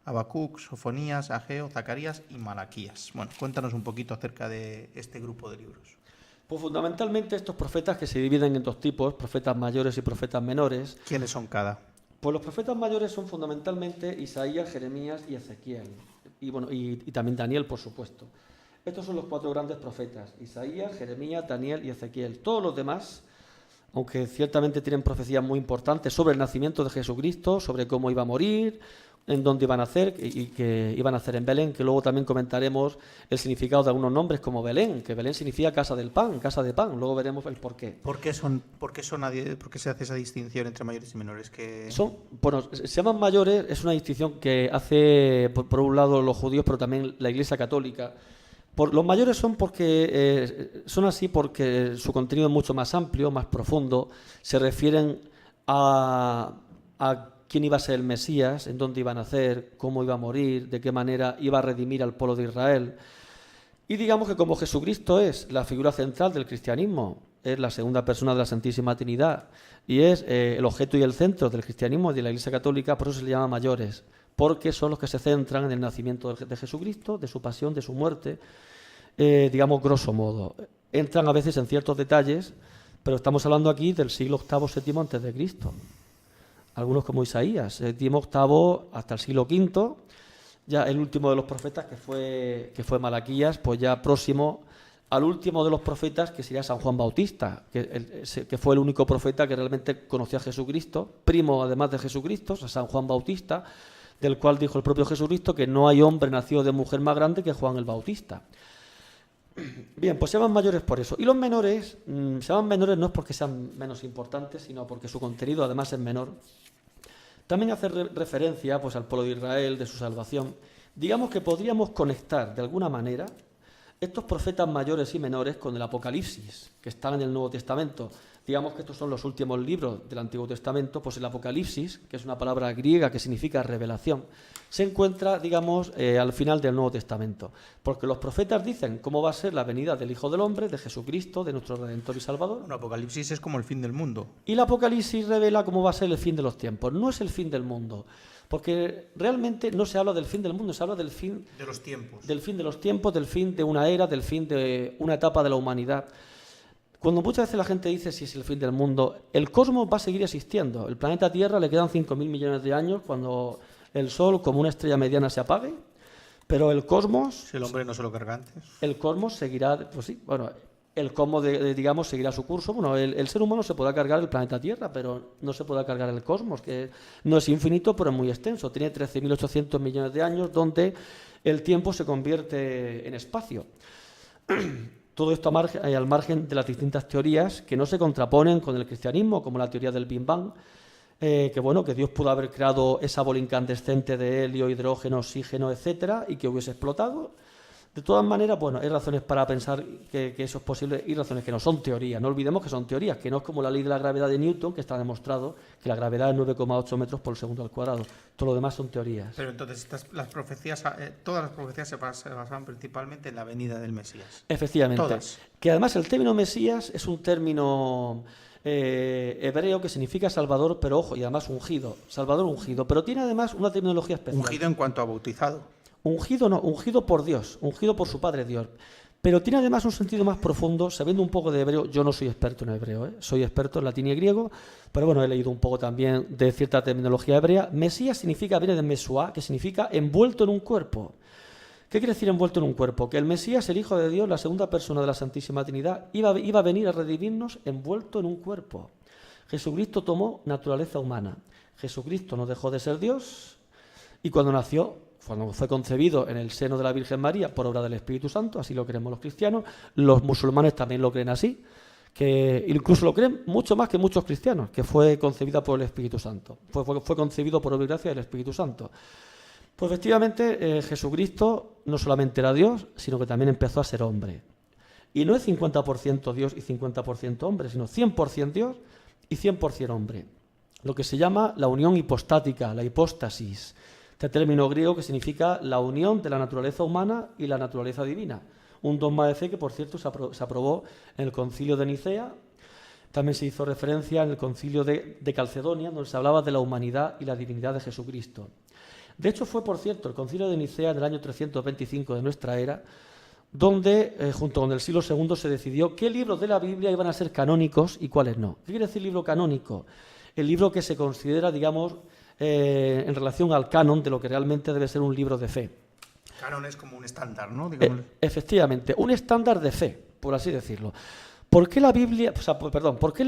Habacuc, Sofonías, Ageo, Zacarías y Malaquías. Bueno, cuéntanos un poquito acerca de este grupo de libros. Pues fundamentalmente estos profetas, que se dividen en dos tipos, profetas mayores y profetas menores. ¿Quiénes son cada? Pues los profetas mayores son fundamentalmente Isaías, Jeremías y Ezequiel. Y, bueno, y también Daniel, por supuesto. Estos son los cuatro grandes profetas: Isaías, Jeremías, Daniel y Ezequiel. Todos los demás, aunque ciertamente tienen profecías muy importantes sobre el nacimiento de Jesucristo, sobre cómo iba a morir, en dónde iba a nacer, y que iba a nacer en Belén, que luego también comentaremos el significado de algunos nombres como Belén, que Belén significa casa del pan, casa de pan. Luego veremos el porqué. ¿Por qué se hace esa distinción entre mayores y menores? Se llaman mayores, es una distinción que hace por un lado los judíos, pero también la Iglesia católica. Los mayores son así porque su contenido es mucho más amplio, más profundo, se refieren a quién iba a ser el Mesías, en dónde iba a nacer, cómo iba a morir, de qué manera iba a redimir al pueblo de Israel. Y digamos que como Jesucristo es la figura central del cristianismo, es la segunda persona de la Santísima Trinidad y es el objeto y el centro del cristianismo y de la Iglesia católica, por eso se le llama mayores, porque son los que se centran en el nacimiento de Jesucristo, de su pasión, de su muerte, digamos grosso modo. Entran a veces en ciertos detalles, pero estamos hablando aquí del siglo VIII, VII antes de Cristo. Algunos como Isaías, VIII hasta el siglo V, ya el último de los profetas, que fue Malaquías, pues ya próximo al último de los profetas, que sería San Juan Bautista, que fue el único profeta que realmente conoció a Jesucristo, primo además de Jesucristo, San Juan Bautista, del cual dijo el propio Jesucristo que no hay hombre nacido de mujer más grande que Juan el Bautista. Bien, pues se llaman mayores por eso. Y los menores, se llaman menores no es porque sean menos importantes, sino porque su contenido además es menor. También hace referencia pues, al pueblo de Israel, de su salvación. Digamos que podríamos conectar de alguna manera estos profetas mayores y menores con el Apocalipsis, que están en el Nuevo Testamento. Digamos que estos son los últimos libros del Antiguo Testamento, pues el Apocalipsis, que es una palabra griega que significa revelación, se encuentra, digamos, al final del Nuevo Testamento. Porque los profetas dicen cómo va a ser la venida del Hijo del Hombre, de Jesucristo, de nuestro Redentor y Salvador. Bueno, Apocalipsis es como el fin del mundo. Y el Apocalipsis revela cómo va a ser el fin de los tiempos. No es el fin del mundo, porque realmente no se habla del fin del mundo, se habla del fin de los tiempos. Del fin de los tiempos, del fin de una era, del fin de una etapa de la humanidad. Cuando muchas veces la gente dice si es el fin del mundo, el cosmos va a seguir existiendo. El planeta Tierra le quedan 5.000 millones de años cuando el Sol, como una estrella mediana, se apague, pero el cosmos... Si el hombre no se lo carga antes. El cosmos seguirá, pues sí, bueno, el cosmos, digamos, seguirá su curso. Bueno, el ser humano se podrá cargar el planeta Tierra, pero no se podrá cargar el cosmos, que no es infinito, pero es muy extenso. Tiene 13.800 millones de años, donde el tiempo se convierte en espacio. Todo esto al margen de las distintas teorías que no se contraponen con el cristianismo, como la teoría del Big Bang, que Dios pudo haber creado esa bola incandescente de helio, hidrógeno, oxígeno, etcétera, y que hubiese explotado. De todas maneras, hay razones para pensar que eso es posible y razones que no son teorías. No olvidemos que son teorías, que no es como la ley de la gravedad de Newton, que está demostrado que la gravedad es 9,8 metros por segundo al cuadrado. Todo lo demás son teorías. Pero entonces las profecías, todas las profecías se basan principalmente en la venida del Mesías. Efectivamente. Todas. Que además el término Mesías es un término hebreo que significa Salvador, pero ojo, y además ungido. Salvador ungido, pero tiene además una terminología especial. Ungido en cuanto a bautizado. Ungido no, ungido por Dios, ungido por su Padre Dios. Pero tiene además un sentido más profundo, sabiendo un poco de hebreo. Yo no soy experto en hebreo, soy experto en latín y griego, pero he leído un poco también de cierta terminología hebrea. Mesías viene de Mesuá, que significa envuelto en un cuerpo. ¿Qué quiere decir envuelto en un cuerpo? Que el Mesías, el Hijo de Dios, la segunda persona de la Santísima Trinidad, iba a venir a redimirnos envuelto en un cuerpo. Jesucristo tomó naturaleza humana. Jesucristo no dejó de ser Dios y cuando fue concebido en el seno de la Virgen María por obra del Espíritu Santo, así lo creemos los cristianos, los musulmanes también lo creen así, que incluso lo creen mucho más que muchos cristianos, que fue concebida por el Espíritu Santo, fue concebido por obra y gracia del Espíritu Santo. Pues efectivamente Jesucristo no solamente era Dios, sino que también empezó a ser hombre. Y no es 50% Dios y 50% hombre, sino 100% Dios y 100% hombre. Lo que se llama la unión hipostática, la hipóstasis. Este término griego que significa la unión de la naturaleza humana y la naturaleza divina. Un dogma de fe que, por cierto, se aprobó en el Concilio de Nicea. También se hizo referencia en el Concilio de Calcedonia, donde se hablaba de la humanidad y la divinidad de Jesucristo. De hecho, fue, por cierto, el Concilio de Nicea del año 325 de nuestra era, donde, junto con el siglo II, se decidió qué libros de la Biblia iban a ser canónicos y cuáles no. ¿Qué quiere decir libro canónico? El libro que se considera, digamos, en relación al canon de lo que realmente debe ser un libro de fe. Canon es como un estándar, ¿no? Efectivamente, un estándar de fe, por así decirlo. ¿Por qué la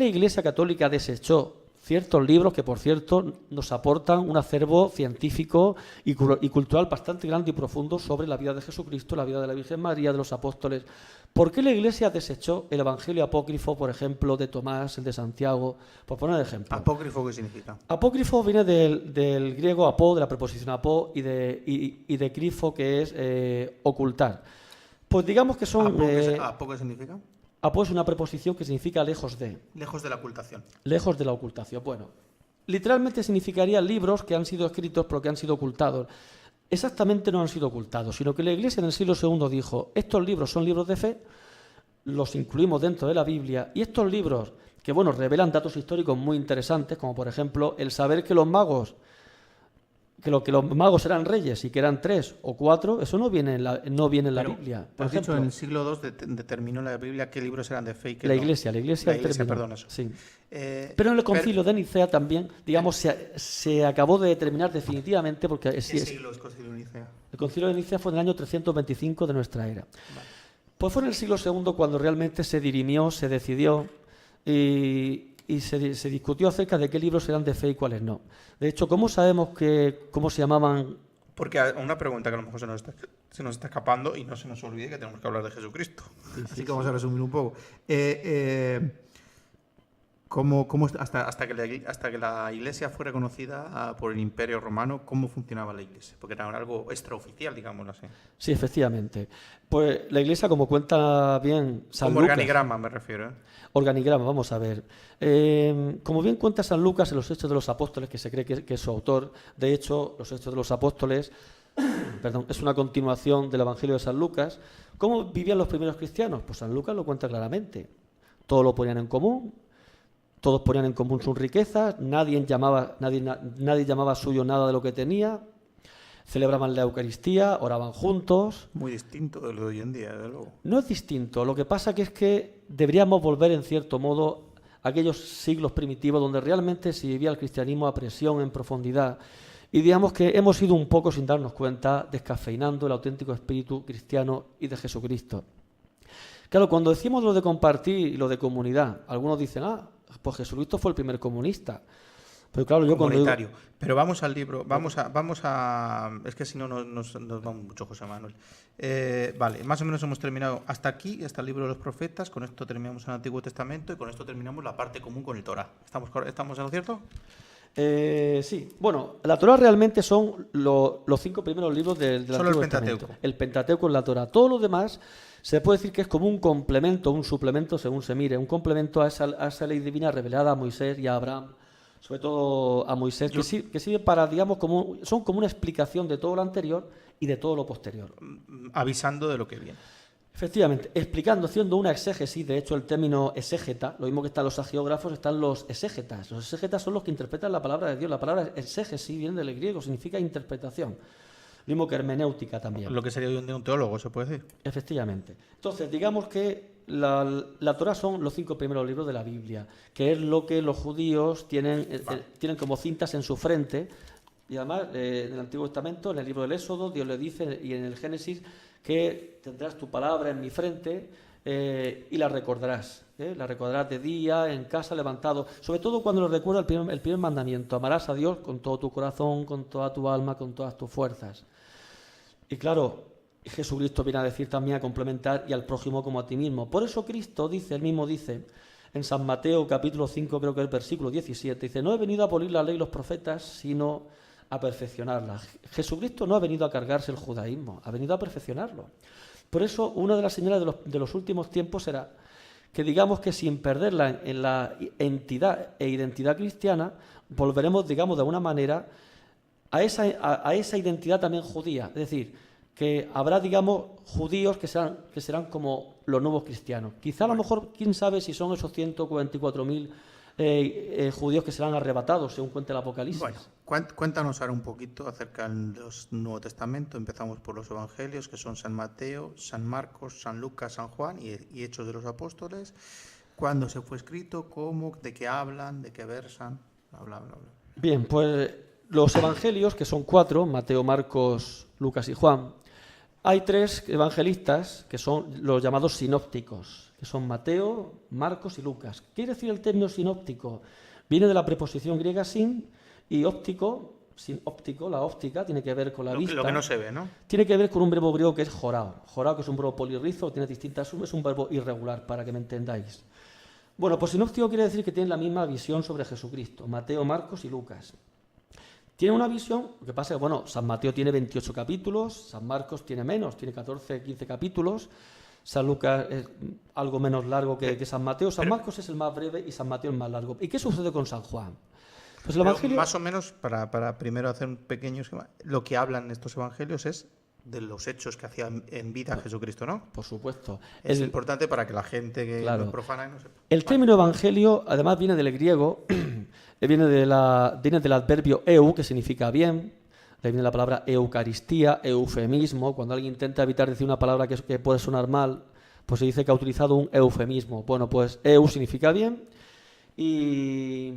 Iglesia Católica desechó ciertos libros que, por cierto, nos aportan un acervo científico y cultural bastante grande y profundo sobre la vida de Jesucristo, la vida de la Virgen María, de los apóstoles? ¿Por qué la Iglesia desechó el Evangelio apócrifo, por ejemplo, de Tomás, el de Santiago? Por poner ejemplo. ¿Apócrifo qué significa? Apócrifo viene del griego apó, de la preposición apó, y de crifo, que es ocultar. Pues digamos que son... ¿Apó qué significa? Apó es una preposición que significa lejos de. Lejos de la ocultación. Lejos de la ocultación. Bueno, literalmente significaría libros que han sido escritos pero que han sido ocultados. Exactamente no han sido ocultados, sino que la Iglesia en el siglo II dijo, estos libros son libros de fe, los incluimos dentro de la Biblia, y estos libros, que revelan datos históricos muy interesantes, como por ejemplo el saber que los magos que los magos eran reyes y que eran 3 o 4, eso no viene en la Pero, Biblia. Por Por has dicho, ejemplo, en el siglo II determinó la Biblia qué libros eran de fe y qué la no. Iglesia La Iglesia, determinó. perdón, eso. Sí. Eh, Pero en el pero- concilio de Nicea también, digamos, se acabó de determinar definitivamente, porque ¿Qué siglo es Concilio de Nicea? el concilio de Nicea fue en el año 325 de nuestra era. Vale. Pues fue en el siglo II cuando realmente se dirimió, se decidió y se discutió acerca de qué libros eran de fe y cuáles no. De hecho, ¿cómo sabemos cómo se llamaban? Porque una pregunta que a lo mejor se nos está escapando y no se nos olvide que tenemos que hablar de Jesucristo. Así que vamos a resumir un poco. Hasta que la Iglesia fue reconocida por el Imperio Romano, ¿cómo funcionaba la Iglesia? Porque era algo extraoficial, digámoslo así. Sí, efectivamente. Pues la Iglesia, como cuenta bien San Como Lucas, organigrama me refiero. organigrama, vamos a ver. Como bien cuenta San Lucas en los Hechos de los Apóstoles, que se cree que es su autor, de hecho, los Hechos de los Apóstoles perdón, es una continuación del Evangelio de San Lucas. ¿Cómo vivían los primeros cristianos? Pues San Lucas lo cuenta claramente. Todos lo ponían en común, todos ponían en común sus riquezas, nadie llamaba suyo nada de lo que tenía, celebraban la Eucaristía, oraban juntos. Muy distinto de lo de hoy en día, desde luego. No es distinto, lo que pasa que es que deberíamos volver en cierto modo a aquellos siglos primitivos donde realmente se vivía el cristianismo a presión, en profundidad, y digamos que hemos ido un poco, sin darnos cuenta, descafeinando el auténtico espíritu cristiano y de Jesucristo. Claro, cuando decimos lo de compartir y lo de comunidad, algunos dicen, pues Jesucristo fue el primer comunista. Pero claro, yo cuando Comunitario. Pero vamos al libro, vamos a es que si no nos vamos mucho, José Manuel. Vale, más o menos hemos terminado hasta aquí, hasta el libro de los profetas, con esto terminamos el Antiguo Testamento y con esto terminamos la parte común con el Torá. ¿Estamos en lo cierto? Sí, bueno, la Torá realmente son los 5 primeros libros del Solo Antiguo el Testamento. Pentateuco. El Pentateuco es la Torá. Todo lo demás se puede decir que es como un complemento, un suplemento según se mire, un complemento a esa ley divina revelada a Moisés y a Abraham, sobre todo a Moisés, que sirve para, digamos, son como una explicación de todo lo anterior y de todo lo posterior. Avisando de lo que viene. Efectivamente, explicando, haciendo una exégesis. De hecho, el término exégeta, lo mismo que están los agiógrafos, están los exégetas. Los exégetas son los que interpretan la palabra de Dios. La palabra exégesis viene del griego, significa interpretación. Lo mismo que hermenéutica también. Lo que sería hoy en día un teólogo, ¿se puede decir? Efectivamente. Entonces, digamos que la Torá son los 5 primeros libros de la Biblia, que es lo que los judíos tienen como cintas en su frente. Y además, en el Antiguo Testamento, en el libro del Éxodo, Dios le dice, y en el Génesis, que tendrás tu palabra en mi frente y la recordarás. La recordarás de día, en casa, levantado. Sobre todo cuando lo recuerda el primer mandamiento. Amarás a Dios con todo tu corazón, con toda tu alma, con todas tus fuerzas. Y claro, Jesucristo viene a decir también, a complementar, y al prójimo como a ti mismo. Por eso Cristo dice, él mismo dice, en San Mateo capítulo 5, creo que es el versículo 17, dice, no he venido a abolir la ley y los profetas, sino a perfeccionarla. Jesucristo no ha venido a cargarse el judaísmo, ha venido a perfeccionarlo. Por eso, una de las señales de los últimos tiempos será que digamos que sin perderla en la entidad e identidad cristiana, volveremos, digamos, de alguna manera a esa identidad también judía. Es decir, que habrá, digamos, judíos que serán como los nuevos cristianos. Quizá a lo mejor, quién sabe si son esos 144.000 judíos que serán arrebatados, según cuenta el Apocalipsis. Bueno, cuéntanos ahora un poquito acerca del Nuevo Testamento. Empezamos por los Evangelios, que son San Mateo, San Marcos, San Lucas, San Juan y Hechos de los Apóstoles. ¿Cuándo se fue escrito? ¿Cómo? ¿De qué hablan? ¿De qué versan? Bla, bla, bla. Bien, pues los Evangelios, que son 4, Mateo, Marcos, Lucas y Juan, hay 3 evangelistas que son los llamados sinópticos, que son Mateo, Marcos y Lucas. ¿Qué quiere decir el término sinóptico? Viene de la preposición griega sin y óptico. Sin óptico, la óptica, tiene que ver con la vista. Lo que no se ve, ¿no? Tiene que ver con un verbo griego que es jorao. Jorao, que es un verbo polirrizo, tiene distintas sumas, es un verbo irregular, para que me entendáis. Bueno, pues sinóptico quiere decir que tienen la misma visión sobre Jesucristo, Mateo, Marcos y Lucas. Tiene una visión, lo que pasa es que, bueno, San Mateo tiene 28 capítulos, San Marcos tiene menos, tiene 14, 15 capítulos, San Lucas es algo menos largo que San Mateo, San Marcos es el más breve y San Mateo el más largo. ¿Y qué sucede con San Juan? Pues el Evangelio... Más o menos, para primero hacer un pequeño esquema, lo que hablan estos Evangelios es de los hechos que hacía en vida Jesucristo, ¿no? Por supuesto. Es importante para que la gente que claro, no profana no sepa. El término evangelio, además, viene del griego, viene del adverbio eu, que significa bien, De ahí viene la palabra Eucaristía, eufemismo. Cuando alguien intenta evitar decir una palabra que puede sonar mal, pues se dice que ha utilizado un eufemismo. Bueno, pues eu significa bien y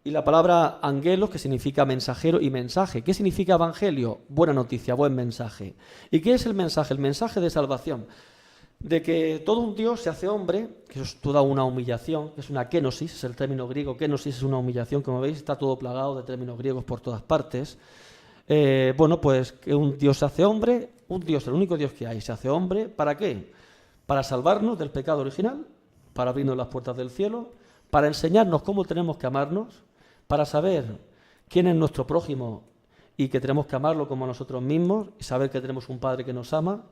la palabra angelos, que significa mensajero y mensaje. ¿Qué significa evangelio? Buena noticia, buen mensaje. ¿Y qué es el mensaje? El mensaje de salvación. De que todo un Dios se hace hombre, que eso es toda una humillación, que es una kenosis, es el término griego. Kenosis es una humillación, como veis, está todo plagado de términos griegos por todas partes. Bueno, pues que un Dios se hace hombre, un Dios, el único Dios que hay, se hace hombre, ¿para qué? Para salvarnos del pecado original, para abrirnos las puertas del cielo, para enseñarnos cómo tenemos que amarnos, para saber quién es nuestro prójimo y que tenemos que amarlo como a nosotros mismos, y saber que tenemos un Padre que nos ama,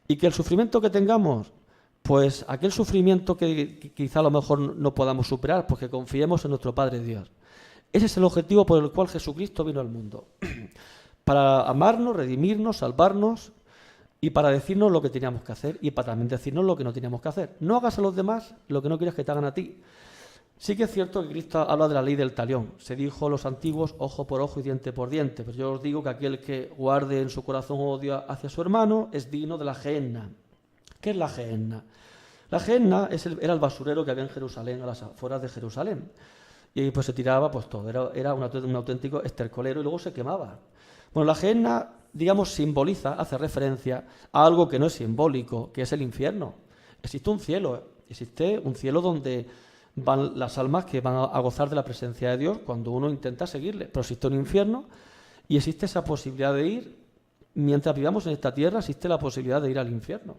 y que el sufrimiento que tengamos, pues aquel sufrimiento que quizá a lo mejor no podamos superar, pues que confiemos en nuestro Padre Dios. Ese es el objetivo por el cual Jesucristo vino al mundo, para amarnos, redimirnos, salvarnos, y para decirnos lo que teníamos que hacer, y para también decirnos lo que no teníamos que hacer. No hagas a los demás lo que no quieras que te hagan a ti. Sí que es cierto que Cristo habla de la ley del talión. Se dijo a los antiguos ojo por ojo y diente por diente. Pero yo os digo que aquel que guarde en su corazón odio hacia su hermano es digno de la gehenna. ¿Qué es la gehenna? La gehenna era el basurero que había en Jerusalén, a las afueras de Jerusalén. Y pues se tiraba pues todo. Era un auténtico estercolero y luego se quemaba. Bueno, la gehenna, digamos, simboliza, hace referencia a algo que no es simbólico, que es el infierno. Existe un cielo donde van las almas que van a gozar de la presencia de Dios cuando uno intenta seguirle. Pero existe un infierno y existe esa posibilidad de ir, mientras vivamos en esta tierra, existe la posibilidad de ir al infierno.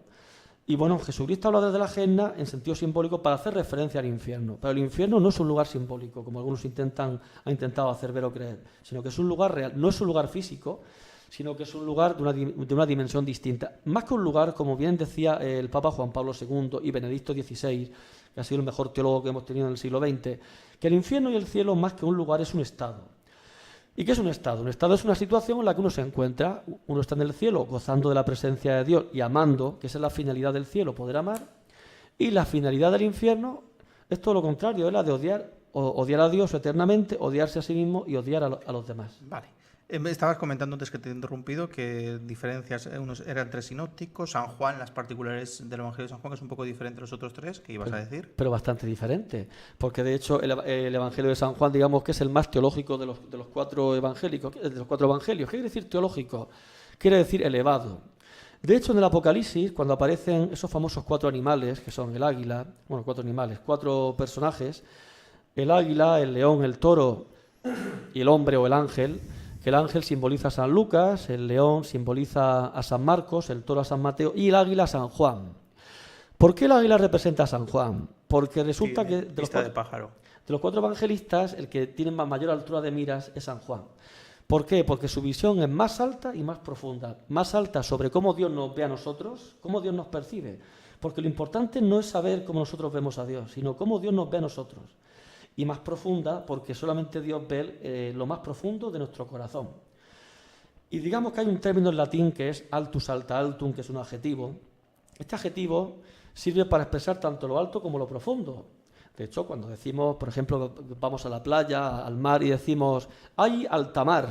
Y bueno, Jesucristo habla desde la gehenna en sentido simbólico para hacer referencia al infierno. Pero el infierno no es un lugar simbólico, como algunos han intentado hacer ver o creer, sino que es un lugar real, no es un lugar físico, sino que es un lugar de una dimensión distinta. Más que un lugar, como bien decía el Papa Juan Pablo II y Benedicto XVI, que ha sido el mejor teólogo que hemos tenido en el siglo XX, que el infierno y el cielo, más que un lugar, es un estado. ¿Y qué es un estado? Un estado es una situación en la que uno se encuentra, uno está en el cielo gozando de la presencia de Dios y amando, que esa es la finalidad del cielo, poder amar, y la finalidad del infierno es todo lo contrario, es la de odiar a Dios eternamente, odiarse a sí mismo y odiar a los demás. Vale. Estabas comentando antes que te he interrumpido que diferencias, unos eran tres sinópticos, San Juan, las particulares del Evangelio de San Juan, que es un poco diferente a los otros tres, ¿qué ibas a decir? Pero bastante diferente, porque de hecho el Evangelio de San Juan, digamos que es el más teológico de los cuatro evangélicos, de los cuatro evangelios. ¿Qué quiere decir teológico? Quiere decir elevado. De hecho, en el Apocalipsis, cuando aparecen esos famosos cuatro animales, que son el águila, bueno, cuatro personajes, el águila, el león, el toro y el hombre o el ángel, que el ángel simboliza a San Lucas, el león simboliza a San Marcos, el toro a San Mateo y el águila a San Juan. ¿Por qué el águila representa a San Juan? Porque resulta que de los cuatro evangelistas, el que tiene mayor altura de miras es San Juan. ¿Por qué? Porque su visión es más alta y más profunda. Más alta sobre cómo Dios nos ve a nosotros, cómo Dios nos percibe. Porque lo importante no es saber cómo nosotros vemos a Dios, sino cómo Dios nos ve a nosotros. Y más profunda porque solamente Dios ve lo más profundo de nuestro corazón. Y digamos que hay un término en latín que es altus alta altum, que es un adjetivo. Este adjetivo sirve para expresar tanto lo alto como lo profundo. De hecho, cuando decimos, por ejemplo, vamos a la playa, al mar y decimos, hay alta mar,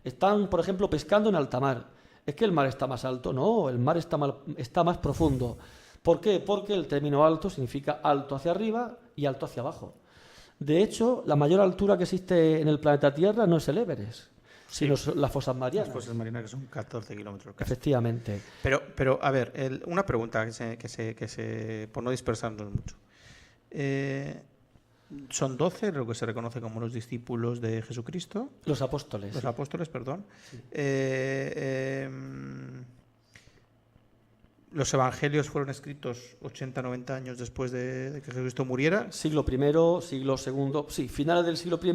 están, por ejemplo, pescando en alta mar. ¿Es que el mar está más alto? No, el mar está más profundo. ¿Por qué? Porque el término alto significa alto hacia arriba y alto hacia abajo. De hecho, la mayor altura que existe en el planeta Tierra no es el Everest, sino las fosas marianas. Las fosas marianas, que son 14 kilómetros casi. Efectivamente. Pero a ver, una pregunta por no dispersarnos mucho. Son 12 lo que se reconoce como los discípulos de Jesucristo. Los apóstoles. Los apóstoles, perdón. Sí. Los evangelios fueron escritos 80-90 años después de que Jesucristo muriera. Siglo I, siglo II, sí, finales del siglo I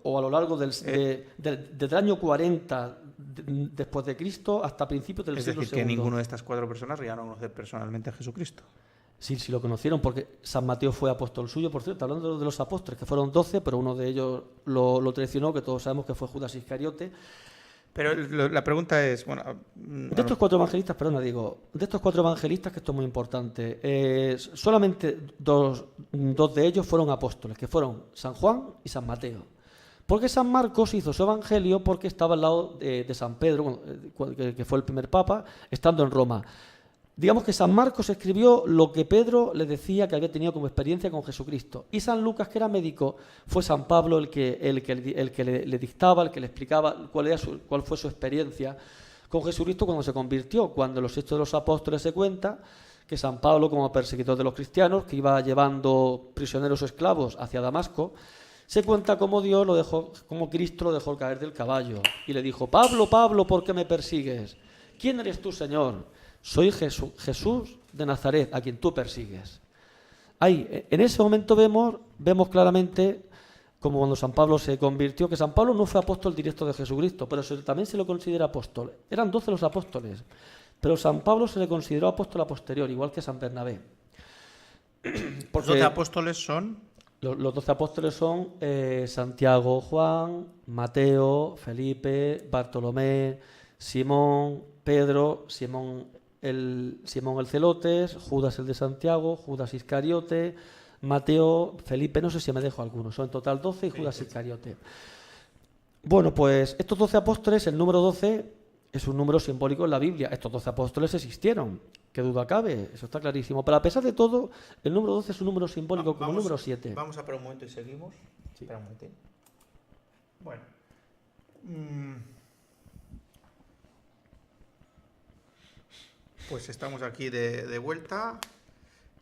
o a lo largo desde el año 40 después de Cristo hasta principios del siglo II. Es decir, que ninguno de estas cuatro personas llegaron a conocer personalmente a Jesucristo. Sí, lo conocieron porque San Mateo fue apóstol suyo, por cierto, hablando de los apóstoles, que fueron 12, pero uno de ellos lo traicionó, que todos sabemos que fue Judas Iscariote. Pero la pregunta es, bueno... De estos cuatro evangelistas, de estos cuatro evangelistas, que esto es muy importante, solamente dos de ellos fueron apóstoles, que fueron San Juan y San Mateo. Porque San Marcos hizo su evangelio porque estaba al lado de San Pedro, que fue el primer papa, estando en Roma. Digamos que San Marcos escribió lo que Pedro le decía que había tenido como experiencia con Jesucristo. Y San Lucas, que era médico, fue San Pablo el que le dictaba, el que le explicaba cuál fue su experiencia con Jesucristo cuando se convirtió. Cuando en los Hechos de los Apóstoles se cuenta que San Pablo, como perseguidor de los cristianos, que iba llevando prisioneros o esclavos hacia Damasco, se cuenta cómo Cristo lo dejó caer del caballo y le dijo: Pablo, Pablo, ¿por qué me persigues? ¿Quién eres tú, Señor? Soy Jesús de Nazaret, a quien tú persigues. Ahí, en ese momento vemos claramente, como cuando San Pablo se convirtió, que San Pablo no fue apóstol directo de Jesucristo, pero también se lo considera apóstol. Eran 12 los apóstoles, pero San Pablo se le consideró apóstol a posterior, igual que San Bernabé. ¿Los 12 apóstoles son? Los 12 apóstoles son Santiago, Juan, Mateo, Felipe, Bartolomé, Simón, Pedro, Simón el Celotes, Judas el de Santiago, Judas Iscariote, Mateo, Felipe, no sé si me dejo alguno, son en total 12 y Judas Iscariote. Bueno, pues estos 12 apóstoles, el número 12 es un número simbólico en la Biblia. Estos 12 apóstoles existieron, qué duda cabe, eso está clarísimo. Pero a pesar de todo, el número 12 es un número simbólico como el número 7. Vamos a parar un momento y seguimos. Sí. Espera un momento. Bueno. Pues estamos aquí de vuelta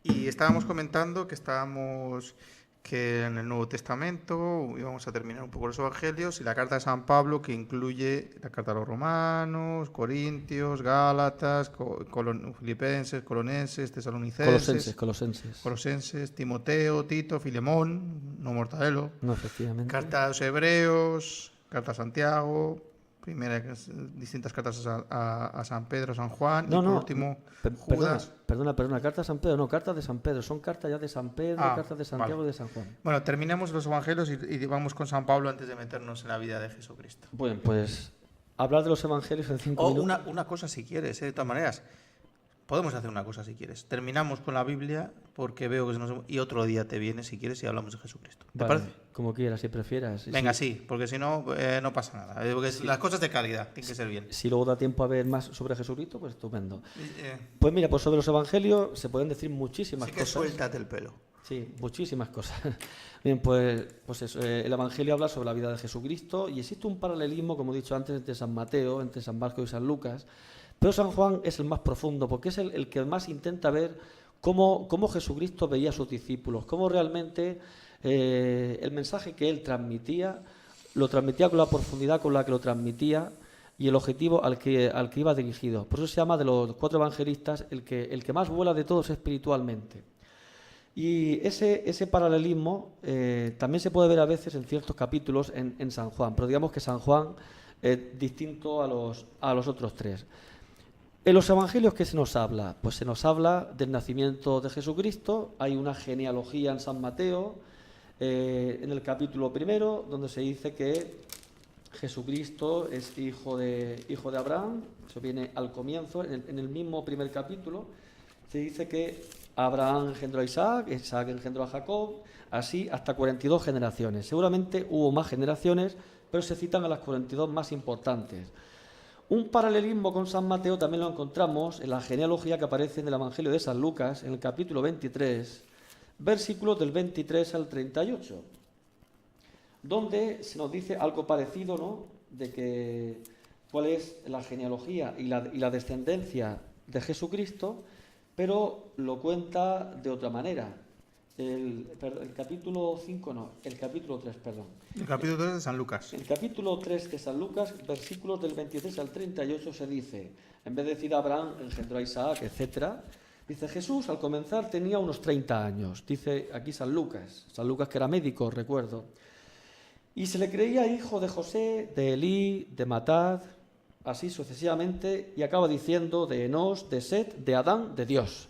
y estábamos comentando que en el Nuevo Testamento íbamos a terminar un poco los evangelios y la carta de San Pablo, que incluye la carta a los Romanos, Corintios, Gálatas, Filipenses, Colonenses, Tesalonicenses, Colosenses, Timoteo, Tito, Filemón, no Mortadelo, no, efectivamente. Carta a los Hebreos, carta a Santiago, distintas cartas a San Pedro, San Juan, y por último Judas. Perdona, carta a San Pedro, no, cartas de San Pedro, son cartas ya de San Pedro, cartas de Santiago y de San Juan. Bueno, terminemos los evangelios y vamos con San Pablo antes de meternos en la vida de Jesucristo. Bueno, pues hablar de los evangelios en 5 minutos. Una cosa si quieres, de todas maneras. Podemos hacer una cosa si quieres. Terminamos con la Biblia porque veo que y otro día te vienes si quieres y hablamos de Jesucristo. ¿Te parece? Como quieras, si prefieras. Venga, sí, porque si no, no pasa nada. Porque las cosas de calidad tienen que ser bien. Si luego da tiempo a ver más sobre Jesucristo, pues estupendo. Pues mira, pues sobre los evangelios se pueden decir muchísimas cosas. Suéltate el pelo. Sí, muchísimas cosas. Bien, pues eso, el Evangelio habla sobre la vida de Jesucristo y existe un paralelismo, como he dicho antes, entre San Mateo, entre San Marcos y San Lucas. Pero San Juan es el más profundo porque es el que más intenta ver cómo Jesucristo veía a sus discípulos, cómo realmente el mensaje que él transmitía, lo transmitía con la profundidad con la que lo transmitía y el objetivo al que iba dirigido. Por eso se llama de los 4 evangelistas el que más vuela de todos espiritualmente. Y ese paralelismo también se puede ver a veces en ciertos capítulos en San Juan, pero digamos que San Juan es distinto a los otros 3. En los evangelios, ¿qué se nos habla? Pues se nos habla del nacimiento de Jesucristo. Hay una genealogía en San Mateo, en el capítulo 1, donde se dice que Jesucristo es hijo de Abraham. Eso viene al comienzo, en el mismo primer capítulo. Se dice que Abraham engendró a Isaac engendró a Jacob, así hasta 42 generaciones. Seguramente hubo más generaciones, pero se citan a las 42 más importantes. Un paralelismo con San Mateo también lo encontramos en la genealogía que aparece en el Evangelio de San Lucas, en el capítulo 23, versículos del 23 al 38, donde se nos dice algo parecido, ¿no?, de que cuál es la genealogía y la descendencia de Jesucristo, pero lo cuenta de otra manera. El capítulo 5, no, el capítulo 3, perdón. El capítulo 3 de San Lucas. El capítulo 3 de San Lucas, versículos del 23 al 38, se dice, en vez de decir Abraham engendró a Isaac, etc., dice Jesús al comenzar tenía unos 30 años. Dice aquí San Lucas que era médico, recuerdo. Y se le creía hijo de José, de Elí, de Matat, así sucesivamente, y acaba diciendo de Enós, de Set, de Adán, de Dios.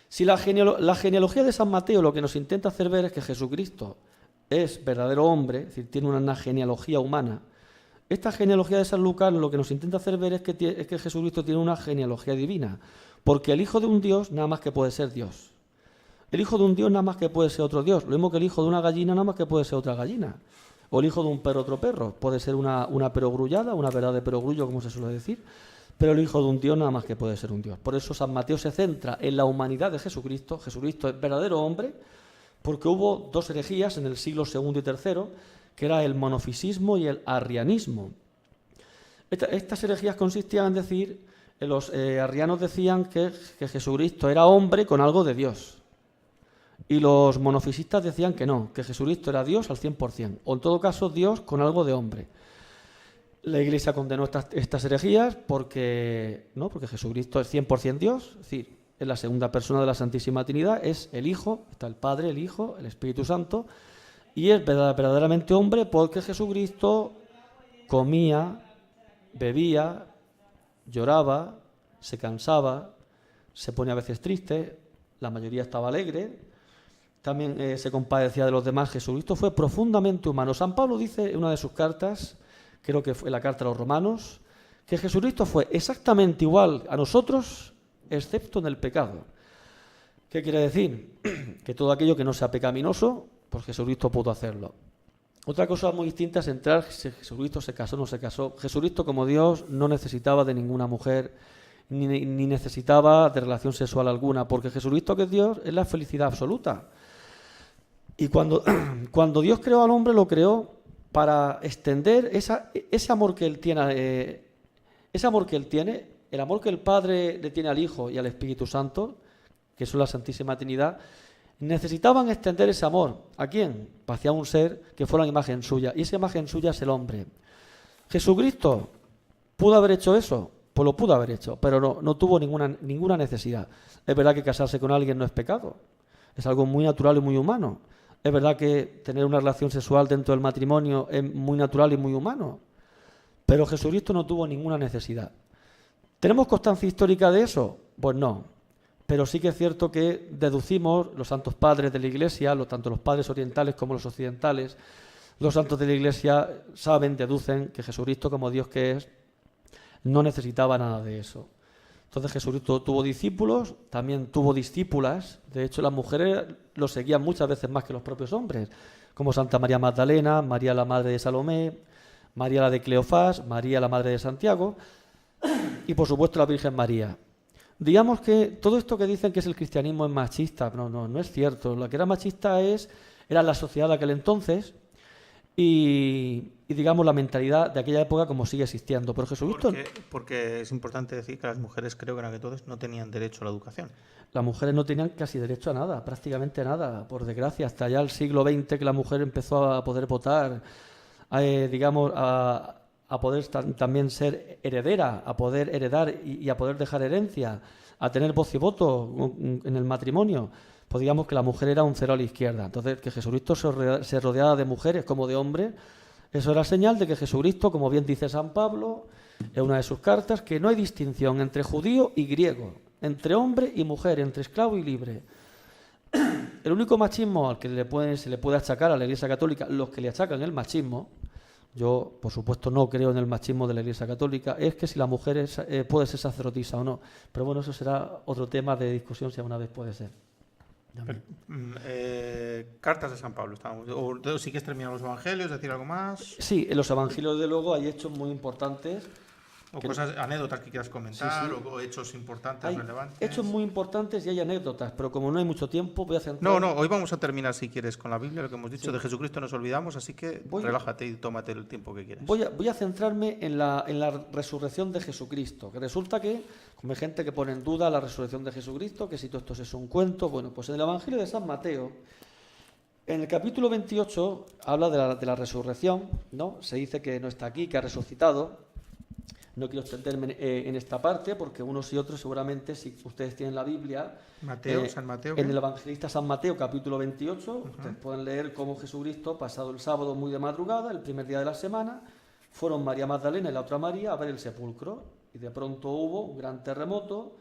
Si la genealogía de San Mateo lo que nos intenta hacer ver es que Jesucristo es verdadero hombre, es decir, tiene una genealogía humana, esta genealogía de San Lucas lo que nos intenta hacer ver es que Jesucristo tiene una genealogía divina, porque el hijo de un Dios nada más que puede ser Dios. El hijo de un Dios nada más que puede ser otro Dios, lo mismo que el hijo de una gallina nada más que puede ser otra gallina. o el hijo de un perro otro perro. Puede ser una perogrullada, una verdad de perogrullo, como se suele decir, pero el hijo de un Dios nada más que puede ser un Dios. Por eso San Mateo se centra en la humanidad de Jesucristo. Jesucristo es verdadero hombre, porque hubo dos herejías en el siglo II y III, que era el monofisismo y el arrianismo. Estas herejías consistían en decir, los arrianos decían que Jesucristo era hombre con algo de Dios. Y los monofisistas decían que no, que Jesucristo era Dios al 100%, o en todo caso Dios con algo de hombre. La Iglesia condenó estas herejías porque Jesucristo es 100% Dios, es decir, es la segunda persona de la Santísima Trinidad, es el Hijo, está el Padre, el Hijo, el Espíritu Santo, y es verdaderamente hombre porque Jesucristo comía, bebía, lloraba, se cansaba, se ponía a veces triste, la mayoría estaba alegre, también se compadecía de los demás. Jesucristo fue profundamente humano. San Pablo dice en una de sus cartas, creo que fue la carta a los Romanos, que Jesucristo fue exactamente igual a nosotros, excepto en el pecado. ¿Qué quiere decir? Que todo aquello que no sea pecaminoso, pues Jesucristo pudo hacerlo. Otra cosa muy distinta es entrar si Jesucristo se casó o no se casó. Jesucristo, como Dios, no necesitaba de ninguna mujer, ni necesitaba de relación sexual alguna, porque Jesucristo, que es Dios, es la felicidad absoluta. Y cuando Dios creó al hombre, lo creó para extender ese amor que Él tiene, el amor que el Padre le tiene al Hijo y al Espíritu Santo, que son la Santísima Trinidad. Necesitaban extender ese amor. ¿A quién? Hacia un ser que fuera la imagen suya. Y esa imagen suya es el hombre. ¿Jesucristo pudo haber hecho eso? Pues lo pudo haber hecho, pero no tuvo ninguna necesidad. Es verdad que casarse con alguien no es pecado. Es algo muy natural y muy humano. Es verdad que tener una relación sexual dentro del matrimonio es muy natural y muy humano. Pero Jesucristo no tuvo ninguna necesidad. ¿Tenemos constancia histórica de eso? Pues no. Pero sí que es cierto que deducimos, los santos padres de la Iglesia, tanto los padres orientales como los occidentales, los santos de la Iglesia deducen que Jesucristo, como Dios que es, no necesitaba nada de eso. Entonces Jesucristo tuvo discípulos, también tuvo discípulas. De hecho, las mujeres lo seguían muchas veces más que los propios hombres, como Santa María Magdalena, María la madre de Salomé, María la de Cleofás, María la madre de Santiago y, por supuesto, la Virgen María. Digamos que todo esto que dicen que es el cristianismo es machista, no es cierto. Lo que era machista era la sociedad de aquel entonces y digamos la mentalidad de aquella época como sigue existiendo. Pero Jesucristo... Porque es importante decir que las mujeres, creo que en aquel entonces, no tenían derecho a la educación. Las mujeres no tenían casi derecho a nada, prácticamente nada, por desgracia. Hasta ya el siglo XX que la mujer empezó a poder votar, a poder también ser heredera, a poder heredar y a poder dejar herencia, a tener voz y voto en el matrimonio. Pues digamos que la mujer era un cero a la izquierda. Entonces, que Jesucristo se rodeara de mujeres como de hombres, eso era señal de que Jesucristo, como bien dice San Pablo en una de sus cartas, que no hay distinción entre judío y griego, entre hombre y mujer, entre esclavo y libre. El único machismo al que se le puede achacar a la Iglesia Católica, los que le achacan el machismo, yo por supuesto no creo en el machismo de la Iglesia Católica, es que si la mujer puede ser sacerdotisa o no. Pero bueno, eso será otro tema de discusión si alguna vez puede ser. Cartas de San Pablo. ¿O sí que terminar los evangelios, decir algo más? Sí, en los evangelios de luego hay hechos muy importantes. O cosas, anécdotas que quieras comentar, sí. O hechos importantes, relevantes. Hechos muy importantes y hay anécdotas, pero como no hay mucho tiempo, voy a centrar... No, hoy vamos a terminar, si quieres, con la Biblia, lo que hemos dicho. Sí. De Jesucristo nos olvidamos, así que relájate y tómate el tiempo que quieras. Voy a centrarme en la resurrección de Jesucristo, que resulta que, como hay gente que pone en duda la resurrección de Jesucristo, que si todo esto es un cuento, bueno, pues en el Evangelio de San Mateo, en el capítulo 28, habla de la resurrección, ¿no? Se dice que no está aquí, que ha resucitado. No quiero extenderme en esta parte porque unos y otros seguramente, si ustedes tienen la Biblia, San Mateo, en el Evangelista San Mateo, capítulo 28, ustedes pueden leer cómo Jesucristo, pasado el sábado muy de madrugada, el primer día de la semana, fueron María Magdalena y la otra María a ver el sepulcro y de pronto hubo un gran terremoto,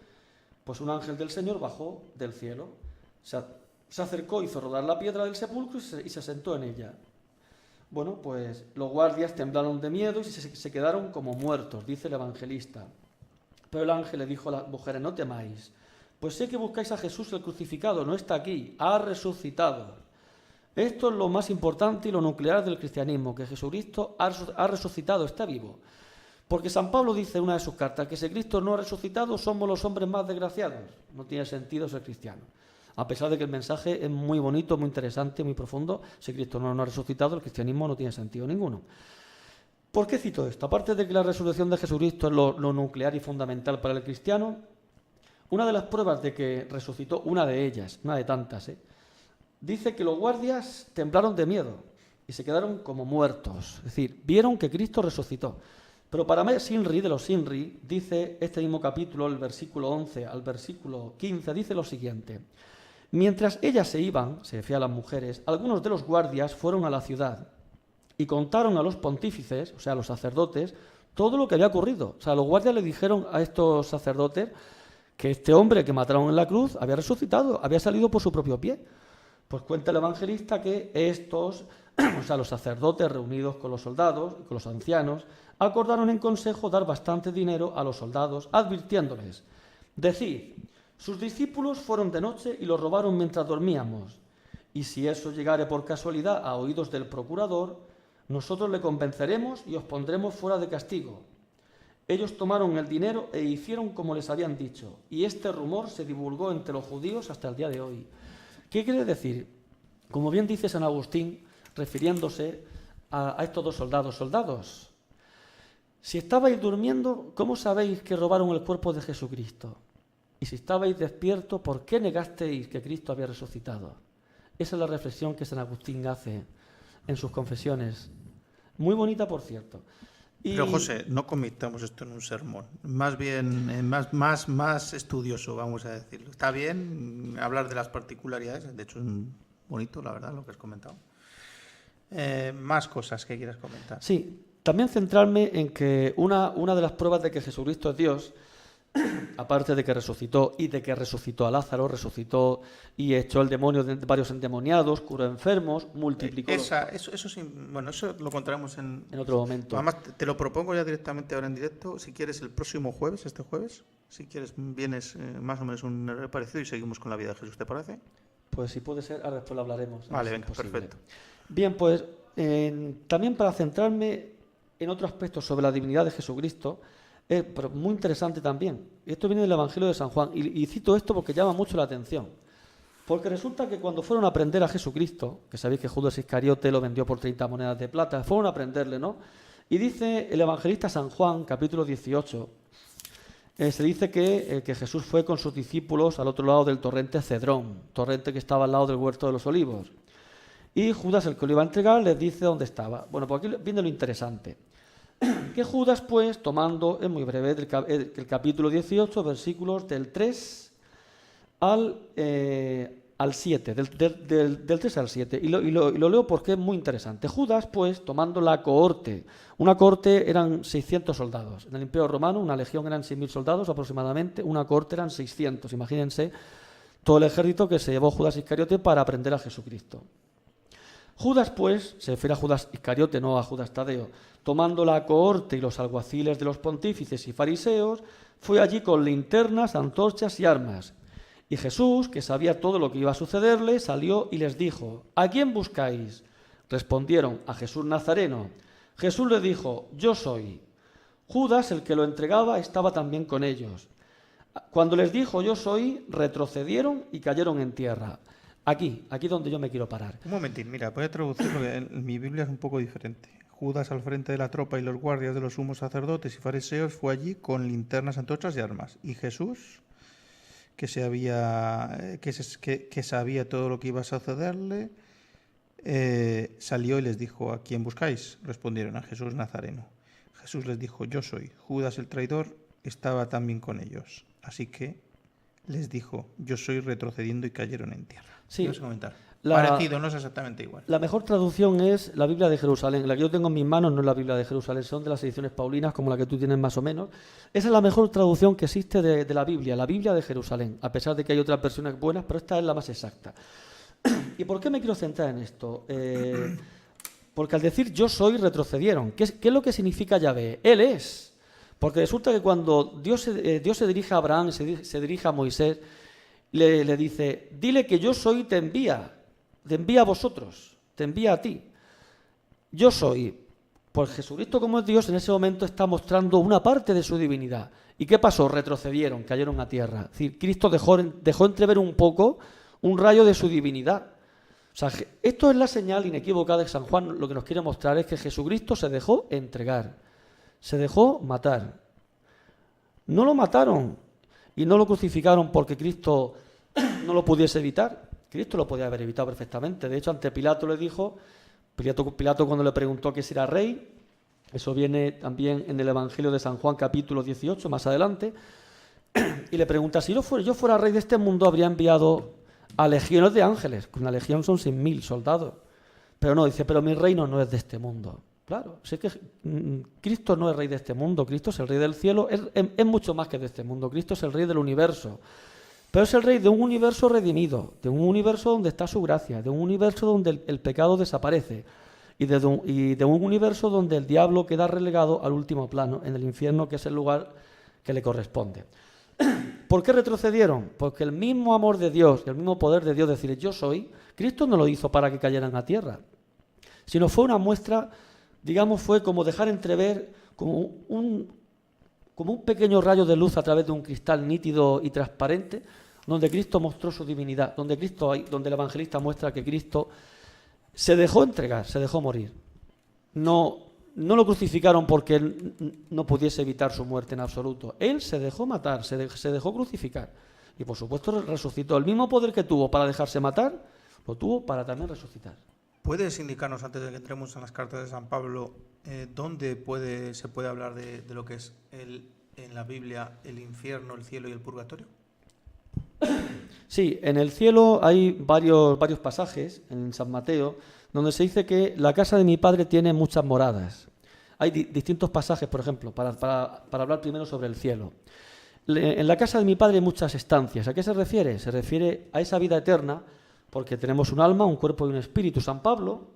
pues un ángel del Señor bajó del cielo, se acercó, hizo rodar la piedra del sepulcro y se sentó en ella. Bueno, pues los guardias temblaron de miedo y se quedaron como muertos, dice el evangelista. Pero el ángel le dijo a las mujeres, no temáis, pues sé que buscáis a Jesús el crucificado, no está aquí, ha resucitado. Esto es lo más importante y lo nuclear del cristianismo, que Jesucristo ha resucitado, está vivo. Porque San Pablo dice en una de sus cartas que si Cristo no ha resucitado somos los hombres más desgraciados. No tiene sentido ser cristiano. A pesar de que el mensaje es muy bonito, muy interesante, muy profundo, si Cristo no ha resucitado, el cristianismo no tiene sentido ninguno. ¿Por qué cito esto? Aparte de que la resurrección de Jesucristo es lo nuclear y fundamental para el cristiano, una de las pruebas de que resucitó, una de ellas, una de tantas, dice que los guardias temblaron de miedo y se quedaron como muertos. Es decir, vieron que Cristo resucitó. Pero para Sinri, de los Sinri, dice este mismo capítulo, el versículo 11 al versículo 15, dice lo siguiente. Mientras ellas se iban, se refiere a las mujeres, algunos de los guardias fueron a la ciudad y contaron a los pontífices, o sea, a los sacerdotes, todo lo que había ocurrido. O sea, los guardias le dijeron a estos sacerdotes que este hombre que mataron en la cruz había resucitado, había salido por su propio pie. Pues cuenta el evangelista que estos, o sea, los sacerdotes reunidos con los soldados y con los ancianos, acordaron en consejo dar bastante dinero a los soldados, advirtiéndoles, decid, sus discípulos fueron de noche y los robaron mientras dormíamos, y si eso llegare por casualidad a oídos del procurador, nosotros le convenceremos y os pondremos fuera de castigo. Ellos tomaron el dinero e hicieron como les habían dicho, y este rumor se divulgó entre los judíos hasta el día de hoy. ¿Qué quiere decir? Como bien dice San Agustín, refiriéndose a estos dos soldados, si estabais durmiendo, ¿cómo sabéis que robaron el cuerpo de Jesucristo? Y si estabais despiertos, ¿por qué negasteis que Cristo había resucitado? Esa es la reflexión que San Agustín hace en sus confesiones. Muy bonita, por cierto. Pero José, no convirtamos esto en un sermón, más bien más estudioso, vamos a decirlo. Está bien hablar de las particularidades, de hecho es bonito, la verdad, lo que has comentado. Más cosas que quieras comentar. Sí, también centrarme en que una de las pruebas de que Jesucristo es Dios, aparte de que resucitó y de que resucitó a Lázaro, resucitó y echó el demonio de varios endemoniados, curó enfermos, multiplicó... Eso sí, bueno, eso lo contaremos en otro momento. Además, te lo propongo ya directamente ahora en directo, si quieres el próximo jueves, este jueves, si quieres vienes más o menos un parecido y seguimos con la vida de Jesús, ¿te parece? Pues si puede ser, ahora después lo hablaremos. Vale, venga, perfecto. Bien, pues también para centrarme en otro aspecto sobre la divinidad de Jesucristo, pero muy interesante también. Esto viene del Evangelio de San Juan, y cito esto porque llama mucho la atención. Porque resulta que cuando fueron a prender a Jesucristo, que sabéis que Judas Iscariote lo vendió por 30 monedas de plata, fueron a prenderle, ¿no? Y dice el evangelista San Juan, capítulo 18, se dice que Jesús fue con sus discípulos al otro lado del torrente Cedrón, torrente que estaba al lado del huerto de los olivos. Y Judas, el que lo iba a entregar, les dice dónde estaba. Bueno, pues aquí viene lo interesante. Que Judas, pues, tomando, es muy breve, el capítulo 18, versículos del 3 al 7, del 3 al 7, y lo leo porque es muy interesante. Judas, pues, tomando la cohorte, una cohorte eran 600 soldados. En el Imperio Romano, una legión eran 6.000 soldados aproximadamente, una cohorte eran 600. Imagínense todo el ejército que se llevó Judas Iscariote para prender a Jesucristo. Judas, pues, se refiere a Judas Iscariote, no a Judas Tadeo, tomando la cohorte y los alguaciles de los pontífices y fariseos, fue allí con linternas, antorchas y armas. Y Jesús, que sabía todo lo que iba a sucederle, salió y les dijo, ¿a quién buscáis? Respondieron, a Jesús Nazareno. Jesús le dijo, yo soy. Judas, el que lo entregaba, estaba también con ellos. Cuando les dijo, yo soy, retrocedieron y cayeron en tierra. Aquí donde yo me quiero parar. Un momentín, mira, voy a traducir porque en mi Biblia es un poco diferente. Judas al frente de la tropa y los guardias de los sumos sacerdotes y fariseos fue allí con linternas, antorchas y armas. Y Jesús, que sabía todo lo que iba a sucederle, salió y les dijo, ¿a quién buscáis? Respondieron, a Jesús Nazareno. Jesús les dijo, yo soy. Judas el traidor estaba también con ellos. Así que les dijo, yo soy, retrocediendo y cayeron en tierra. Sí, vas a comentar. Parecido, no es exactamente igual. La mejor traducción es la Biblia de Jerusalén. La que yo tengo en mis manos no es la Biblia de Jerusalén, son de las ediciones paulinas, como la que tú tienes más o menos. Esa es la mejor traducción que existe de la Biblia de Jerusalén, a pesar de que hay otras versiones buenas, pero esta es la más exacta. ¿Y por qué me quiero centrar en esto? Porque al decir yo soy, retrocedieron. ¿Qué es lo que significa Yahvé? Él es. Porque resulta que cuando Dios se dirige a Abraham, se dirige a Moisés, le dice, dile que yo soy, te envía. te envía a vosotros, te envía a ti. Yo soy. Pues Jesucristo, como es Dios, en ese momento está mostrando una parte de su divinidad. ¿Y qué pasó? Retrocedieron, cayeron a tierra. Es decir, Cristo dejó entrever un poco un rayo de su divinidad. O sea, esto es la señal inequívoca de San Juan. Lo que nos quiere mostrar es que Jesucristo se dejó entregar, se dejó matar. No lo mataron y no lo crucificaron porque Cristo no lo pudiese evitar. Cristo lo podía haber evitado perfectamente. De hecho, ante Pilato le dijo, Pilato cuando le preguntó que si era rey, eso viene también en el Evangelio de San Juan capítulo 18, más adelante, y le pregunta, si yo fuera rey de este mundo, habría enviado a legiones de ángeles, que una legión son 100.000 soldados. Pero no, dice, pero mi reino no es de este mundo. Claro, sé que Cristo no es rey de este mundo, Cristo es el rey del cielo, es mucho más que de este mundo, Cristo es el rey del universo. Pero es el rey de un universo redimido, de un universo donde está su gracia, de un universo donde el pecado desaparece y de un universo donde el diablo queda relegado al último plano, en el infierno, que es el lugar que le corresponde. ¿Por qué retrocedieron? Porque el mismo amor de Dios, el mismo poder de Dios, decir yo soy, Cristo no lo hizo para que cayeran a tierra, sino fue una muestra, digamos, fue como dejar entrever como un pequeño rayo de luz a través de un cristal nítido y transparente, donde Cristo mostró su divinidad, donde el evangelista muestra que Cristo se dejó entregar, se dejó morir. No lo crucificaron porque él no pudiese evitar su muerte en absoluto. Él se dejó matar, se dejó crucificar. Y por supuesto resucitó. El mismo poder que tuvo para dejarse matar, lo tuvo para también resucitar. ¿Puedes indicarnos, antes de que entremos en las cartas de San Pablo, dónde se puede hablar de lo que es en la Biblia el infierno, el cielo y el purgatorio? Sí, en el cielo hay varios pasajes, en San Mateo, donde se dice que la casa de mi padre tiene muchas moradas. Hay distintos pasajes, por ejemplo, para hablar primero sobre el cielo. En la casa de mi padre hay muchas estancias. ¿A qué se refiere? Se refiere a esa vida eterna, porque tenemos un alma, un cuerpo y un espíritu. San Pablo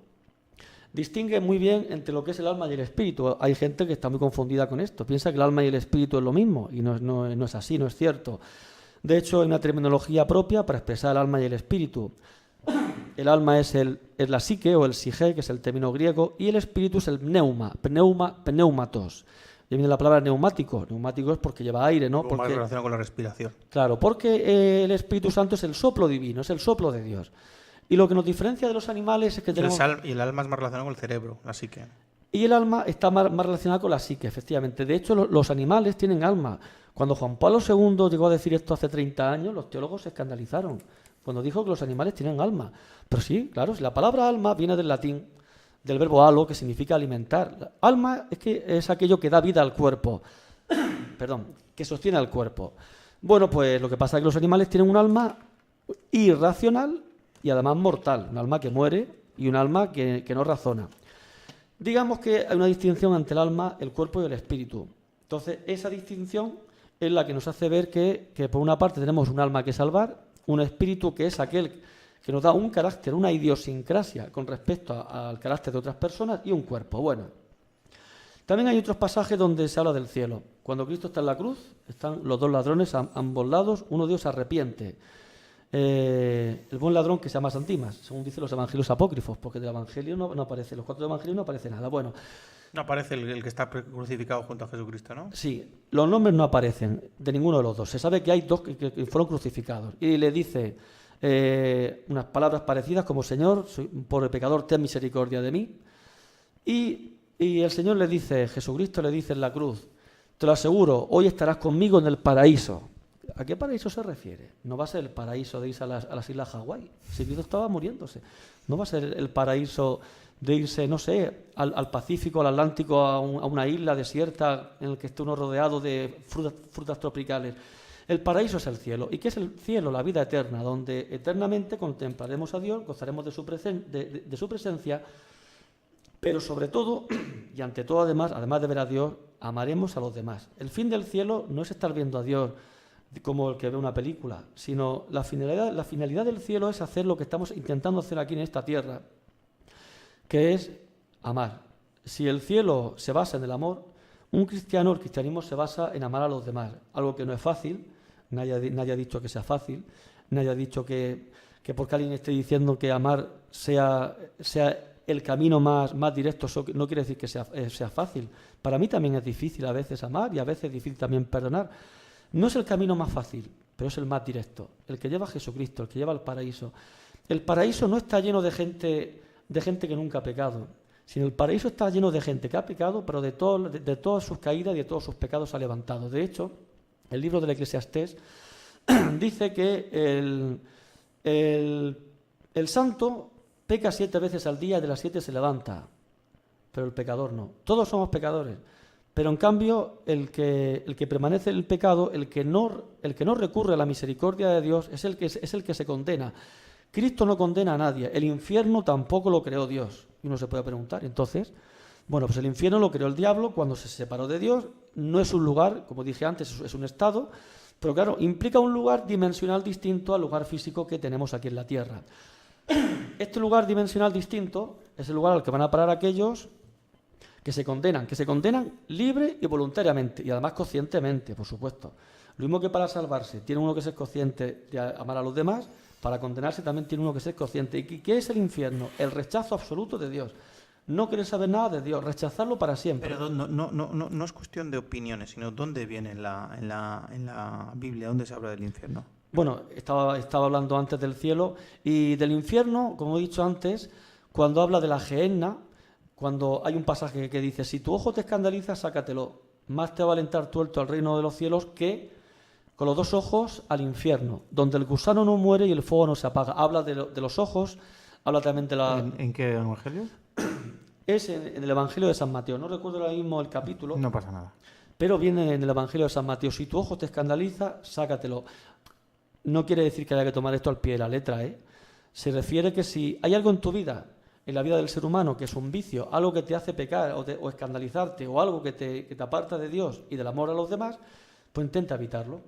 distingue muy bien entre lo que es el alma y el espíritu. Hay gente que está muy confundida con esto, piensa que el alma y el espíritu es lo mismo, y no es así, no es cierto. De hecho, hay una terminología propia para expresar el alma y el espíritu. El alma es la psique o el sige, que es el término griego, y el espíritu es el pneumatos. Y viene la palabra neumático. Neumático es porque lleva aire, ¿no? Más relacionado con la respiración. Claro, porque el Espíritu Santo es el soplo divino, es el soplo de Dios. Y lo que nos diferencia de los animales es que tenemos... Y el alma es más relacionado con el cerebro, la psique. Y el alma está más relacionada con la psique, efectivamente. De hecho, los animales tienen alma. Cuando Juan Pablo II llegó a decir esto hace 30 años, los teólogos se escandalizaron cuando dijo que los animales tienen alma. Pero sí, claro, la palabra alma viene del latín, del verbo alo, que significa alimentar. Alma es aquello que da vida al cuerpo, perdón, que sostiene al cuerpo. Bueno, pues lo que pasa es que los animales tienen un alma irracional y además mortal, un alma que muere y un alma que no razona. Digamos que hay una distinción entre el alma, el cuerpo y el espíritu. Entonces, esa distinción es la que nos hace ver que por una parte tenemos un alma que salvar, un espíritu que es aquel que nos da un carácter, una idiosincrasia con respecto al carácter de otras personas, y un cuerpo. Bueno, también hay otros pasajes donde se habla del cielo. Cuando Cristo está en la cruz, están los dos ladrones a ambos lados, uno de ellos se arrepiente. El buen ladrón que se llama Santimas, según dicen los evangelios apócrifos, porque del evangelio no aparece, los 4 evangelios no aparece nada. Bueno, no aparece el que está crucificado junto a Jesucristo, ¿no? Sí, los nombres no aparecen de ninguno de los dos. Se sabe que hay dos que fueron crucificados. Y le dice unas palabras parecidas como: Señor, por pecador, ten misericordia de mí. Y el Señor le dice, Jesucristo le dice en la cruz: te lo aseguro, hoy estarás conmigo en el paraíso. ¿A qué paraíso se refiere? No va a ser el paraíso de irse a las islas Hawái. Si Cristo estaba muriéndose. No va a ser el paraíso de irse, no sé, al Pacífico, al Atlántico, a una isla desierta en la que esté uno rodeado de frutas tropicales. El paraíso es el cielo. ¿Y qué es el cielo? La vida eterna, donde eternamente contemplaremos a Dios, gozaremos de su presencia, pero sobre todo, y ante todo además de ver a Dios, amaremos a los demás. El fin del cielo no es estar viendo a Dios como el que ve una película, sino la finalidad del cielo es hacer lo que estamos intentando hacer aquí en esta tierra, que es amar. Si el cielo se basa en el amor, el cristianismo se basa en amar a los demás, algo que no es fácil, nadie ha dicho que sea fácil, nadie ha dicho que que porque alguien esté diciendo que amar sea el camino más directo, eso no quiere decir que sea fácil. Para mí también es difícil a veces amar y a veces es difícil también perdonar. No es el camino más fácil, pero es el más directo, el que lleva a Jesucristo, el que lleva al paraíso. El paraíso no está lleno de gente que nunca ha pecado, sino el paraíso está lleno de gente que ha pecado, pero de todas sus caídas y de todos sus pecados ha levantado. De hecho, el libro del Eclesiastés dice que el santo peca 7 veces al día y de las 7 se levanta, pero el pecador no. Todos somos pecadores, pero en cambio el que permanece en el pecado, el que no recurre a la misericordia de Dios, es el que se condena. Cristo no condena a nadie, el infierno tampoco lo creó Dios. Y uno se puede preguntar, entonces, bueno, pues el infierno lo creó el diablo cuando se separó de Dios, no es un lugar, como dije antes, es un estado, pero claro, implica un lugar dimensional distinto al lugar físico que tenemos aquí en la Tierra. Este lugar dimensional distinto es el lugar al que van a parar aquellos que se condenan libre y voluntariamente, y además conscientemente, por supuesto. Lo mismo que para salvarse tiene uno que ser consciente de amar a los demás, para condenarse también tiene uno que ser consciente. ¿Y qué es el infierno? El rechazo absoluto de Dios. No querer saber nada de Dios, rechazarlo para siempre. Pero no es cuestión de opiniones, sino dónde viene en la Biblia, dónde se habla del infierno. Bueno, estaba hablando antes del cielo y del infierno, como he dicho antes, cuando habla de la gehenna, cuando hay un pasaje que dice, si tu ojo te escandaliza, sácatelo, más te va a alentar tuerto al reino de los cielos que con los 2 ojos al infierno, donde el gusano no muere y el fuego no se apaga. Habla de los ojos, habla también de la... ¿En qué evangelio? Es en el Evangelio de San Mateo, no recuerdo ahora mismo el capítulo. No pasa nada. Pero viene en el Evangelio de San Mateo, si tu ojo te escandaliza, sácatelo. No quiere decir que haya que tomar esto al pie de la letra, ¿eh? Se refiere que si hay algo en tu vida, en la vida del ser humano, que es un vicio, algo que te hace pecar o escandalizarte, o algo que te aparta de Dios y del amor a los demás, pues intenta evitarlo.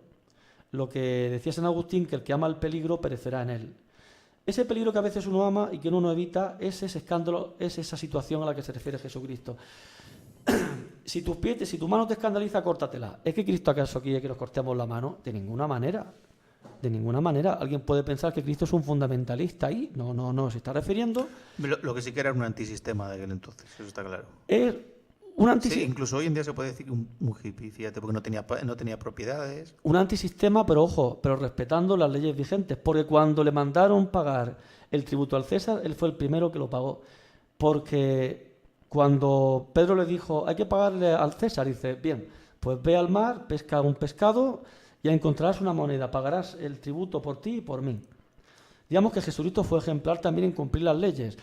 Lo que decía San Agustín, que el que ama el peligro perecerá en él. Ese peligro que a veces uno ama y que uno no evita es ese escándalo, es esa situación a la que se refiere Jesucristo. Si tu mano te escandaliza, córtatela. ¿Es que Cristo acaso quiere que nos cortemos la mano? De ninguna manera. De ninguna manera. Alguien puede pensar que Cristo es un fundamentalista ahí. No, se está refiriendo... Lo que sí que era un antisistema de aquel entonces, eso está claro. Es un Sí, incluso hoy en día se puede decir un hippie, fíjate, porque no tenía propiedades. Un antisistema, pero ojo, pero respetando las leyes vigentes, porque cuando le mandaron pagar el tributo al César, él fue el primero que lo pagó. Porque cuando Pedro le dijo, hay que pagarle al César, dice, bien, pues ve al mar, pesca un pescado, ya encontrarás una moneda, pagarás el tributo por ti y por mí. Digamos que Jesucristo fue ejemplar también en cumplir las leyes,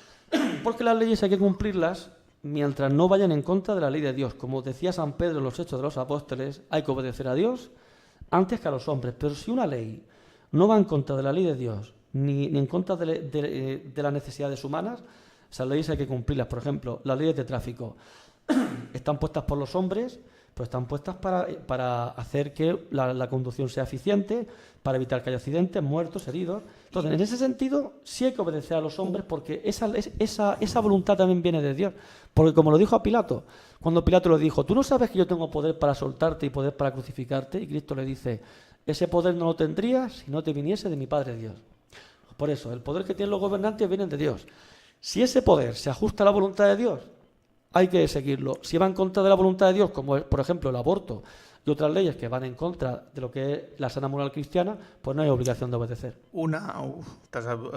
porque las leyes hay que cumplirlas mientras no vayan en contra de la ley de Dios. Como decía San Pedro en los Hechos de los Apóstoles, hay que obedecer a Dios antes que a los hombres. Pero si una ley no va en contra de la ley de Dios, ni en contra de las necesidades humanas, esas leyes hay que cumplirlas. Por ejemplo, las leyes de tráfico están puestas por los hombres, pero están puestas para hacer que la conducción sea eficiente, para evitar que haya accidentes, muertos, heridos. Entonces, en ese sentido, sí hay que obedecer a los hombres porque esa voluntad también viene de Dios. Porque como lo dijo a Pilato, cuando Pilato le dijo, ¿tú no sabes que yo tengo poder para soltarte y poder para crucificarte? Y Cristo le dice, ese poder no lo tendrías si no te viniese de mi Padre Dios. Por eso, el poder que tienen los gobernantes viene de Dios. Si ese poder se ajusta a la voluntad de Dios, hay que seguirlo. Si va en contra de la voluntad de Dios, como es, por ejemplo, el aborto y otras leyes que van en contra de lo que es la sana moral cristiana, pues no hay obligación de obedecer.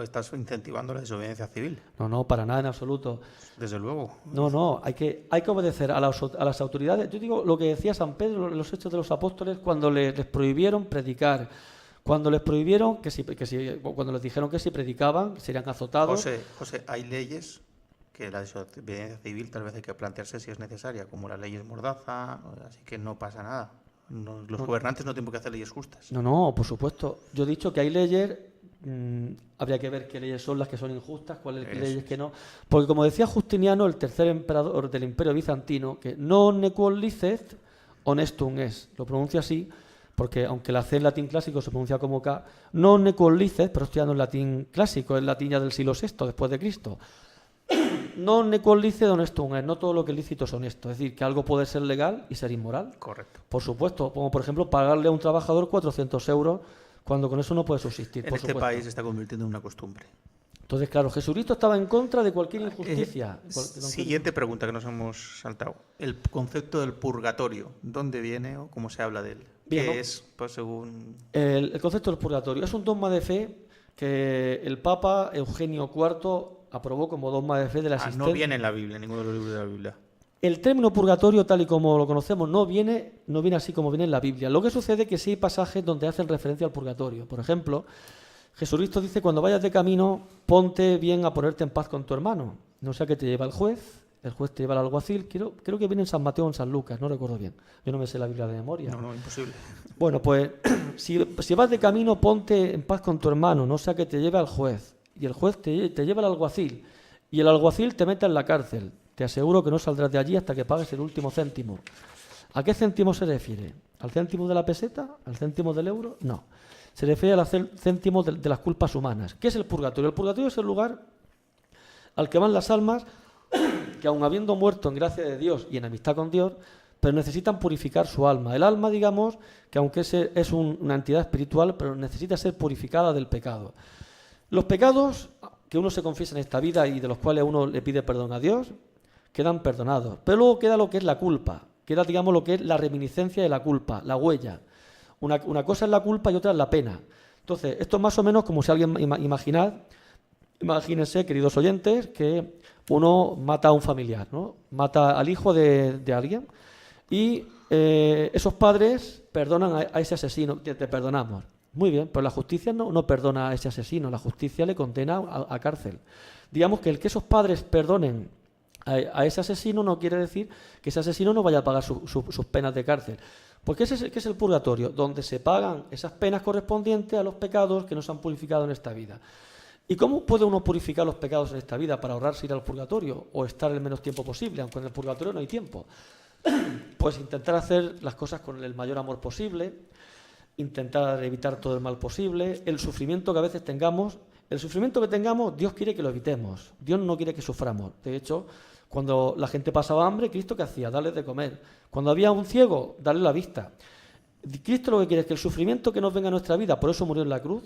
Estás incentivando la desobediencia civil. No, para nada en absoluto. Desde luego. No, hay que obedecer a las autoridades. Yo digo lo que decía San Pedro en los Hechos de los Apóstoles cuando les prohibieron predicar. Cuando les prohibieron, cuando les dijeron que si predicaban serían azotados. José, hay leyes que la desobediencia civil tal vez hay que plantearse si es necesaria, como las leyes Mordaza, así que no pasa nada. Los gobernantes no tienen por qué hacer leyes justas. No, por supuesto. Yo he dicho que hay leyes, habría que ver qué leyes son las que son injustas, cuáles leyes que no. Porque como decía Justiniano, el tercer emperador del Imperio Bizantino, que non nequod licet honestum est, lo pronuncia así, porque aunque la C en latín clásico se pronuncia como K, non nequod licet, pero estoy dando en latín clásico, es latín ya del siglo VI después de Cristo. Non nequod licet honestum est, no todo lo que es lícito es honesto, es decir, que algo puede ser legal y ser inmoral. Correcto. Por supuesto, como por ejemplo pagarle a un trabajador 400 euros cuando con eso no puede subsistir. En por este supuesto. país se está convirtiendo en una costumbre. Entonces, claro, Jesucristo estaba en contra de cualquier injusticia. Siguiente pregunta que nos hemos saltado. El concepto del purgatorio, ¿dónde viene o cómo se habla de él? Bien, ¿Qué ¿no? es, pues, según...? El concepto del purgatorio es un dogma de fe que el Papa Eugenio IV aprobó como dogma de fe de la existencia. No viene en la Biblia, en ninguno de los libros de la Biblia. El término purgatorio, tal y como lo conocemos, no viene así como viene en la Biblia. Lo que sucede es que sí hay pasajes donde hacen referencia al purgatorio. Por ejemplo, Jesucristo dice: cuando vayas de camino, ponte bien a ponerte en paz con tu hermano. No sea que te lleva el juez te lleva al alguacil. Creo que viene en San Mateo o en San Lucas, no recuerdo bien. Yo no me sé la Biblia de memoria. No, imposible. Bueno, pues si vas de camino, ponte en paz con tu hermano, no sea que te lleve al juez. Y el juez te lleva al alguacil. Y el alguacil te mete en la cárcel. Te aseguro que no saldrás de allí hasta que pagues el último céntimo. ¿A qué céntimo se refiere? ¿Al céntimo de la peseta? ¿Al céntimo del euro? No. Se refiere al céntimo de las culpas humanas. ¿Qué es el purgatorio? El purgatorio es el lugar al que van las almas que, aun habiendo muerto en gracia de Dios y en amistad con Dios, pero necesitan purificar su alma. El alma, digamos, que aunque es una entidad espiritual, pero necesita ser purificada del pecado. Los pecados que uno se confiesa en esta vida y de los cuales uno le pide perdón a Dios, quedan perdonados. Pero luego queda lo que es la culpa, queda, digamos, lo que es la reminiscencia de la culpa, la huella. Una cosa es la culpa y otra es la pena. Entonces, esto es más o menos como si alguien imagínense, queridos oyentes, que uno mata a un familiar, ¿no? Mata al hijo de alguien y esos padres perdonan a ese asesino. Te perdonamos. Muy bien, pero la justicia no perdona a ese asesino, la justicia le condena a cárcel. Digamos que el que esos padres perdonen a ese asesino no quiere decir que ese asesino no vaya a pagar sus penas de cárcel. Porque ¿qué es el purgatorio? Donde se pagan esas penas correspondientes a los pecados que nos han purificado en esta vida. ¿Y cómo puede uno purificar los pecados en esta vida para ahorrarse ir al purgatorio o estar el menos tiempo posible, aunque en el purgatorio no hay tiempo? Pues intentar hacer las cosas con el mayor amor posible, intentar evitar todo el mal posible, el sufrimiento que a veces tengamos. El sufrimiento que tengamos, Dios quiere que lo evitemos. Dios no quiere que suframos. De hecho, cuando la gente pasaba hambre, ¿Cristo qué hacía? Darles de comer. Cuando había un ciego, darle la vista. Cristo lo que quiere es que el sufrimiento que nos venga a nuestra vida, por eso murió en la cruz,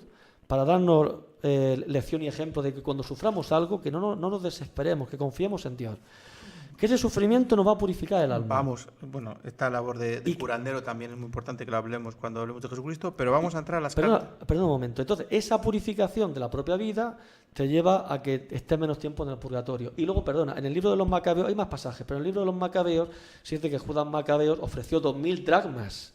para darnos lección y ejemplo de que cuando suframos algo, que no nos desesperemos, que confiemos en Dios. Que ese sufrimiento nos va a purificar el alma. Vamos, bueno, esta labor de curandero también es muy importante que lo hablemos cuando hablemos de Jesucristo, pero vamos a entrar a las cartas. Perdón un momento. Entonces, esa purificación de la propia vida te lleva a que estés menos tiempo en el purgatorio. Y luego, en el libro de los Macabeos hay más pasajes, pero en el libro de los Macabeos se dice que Judas Macabeo ofreció 2000 dracmas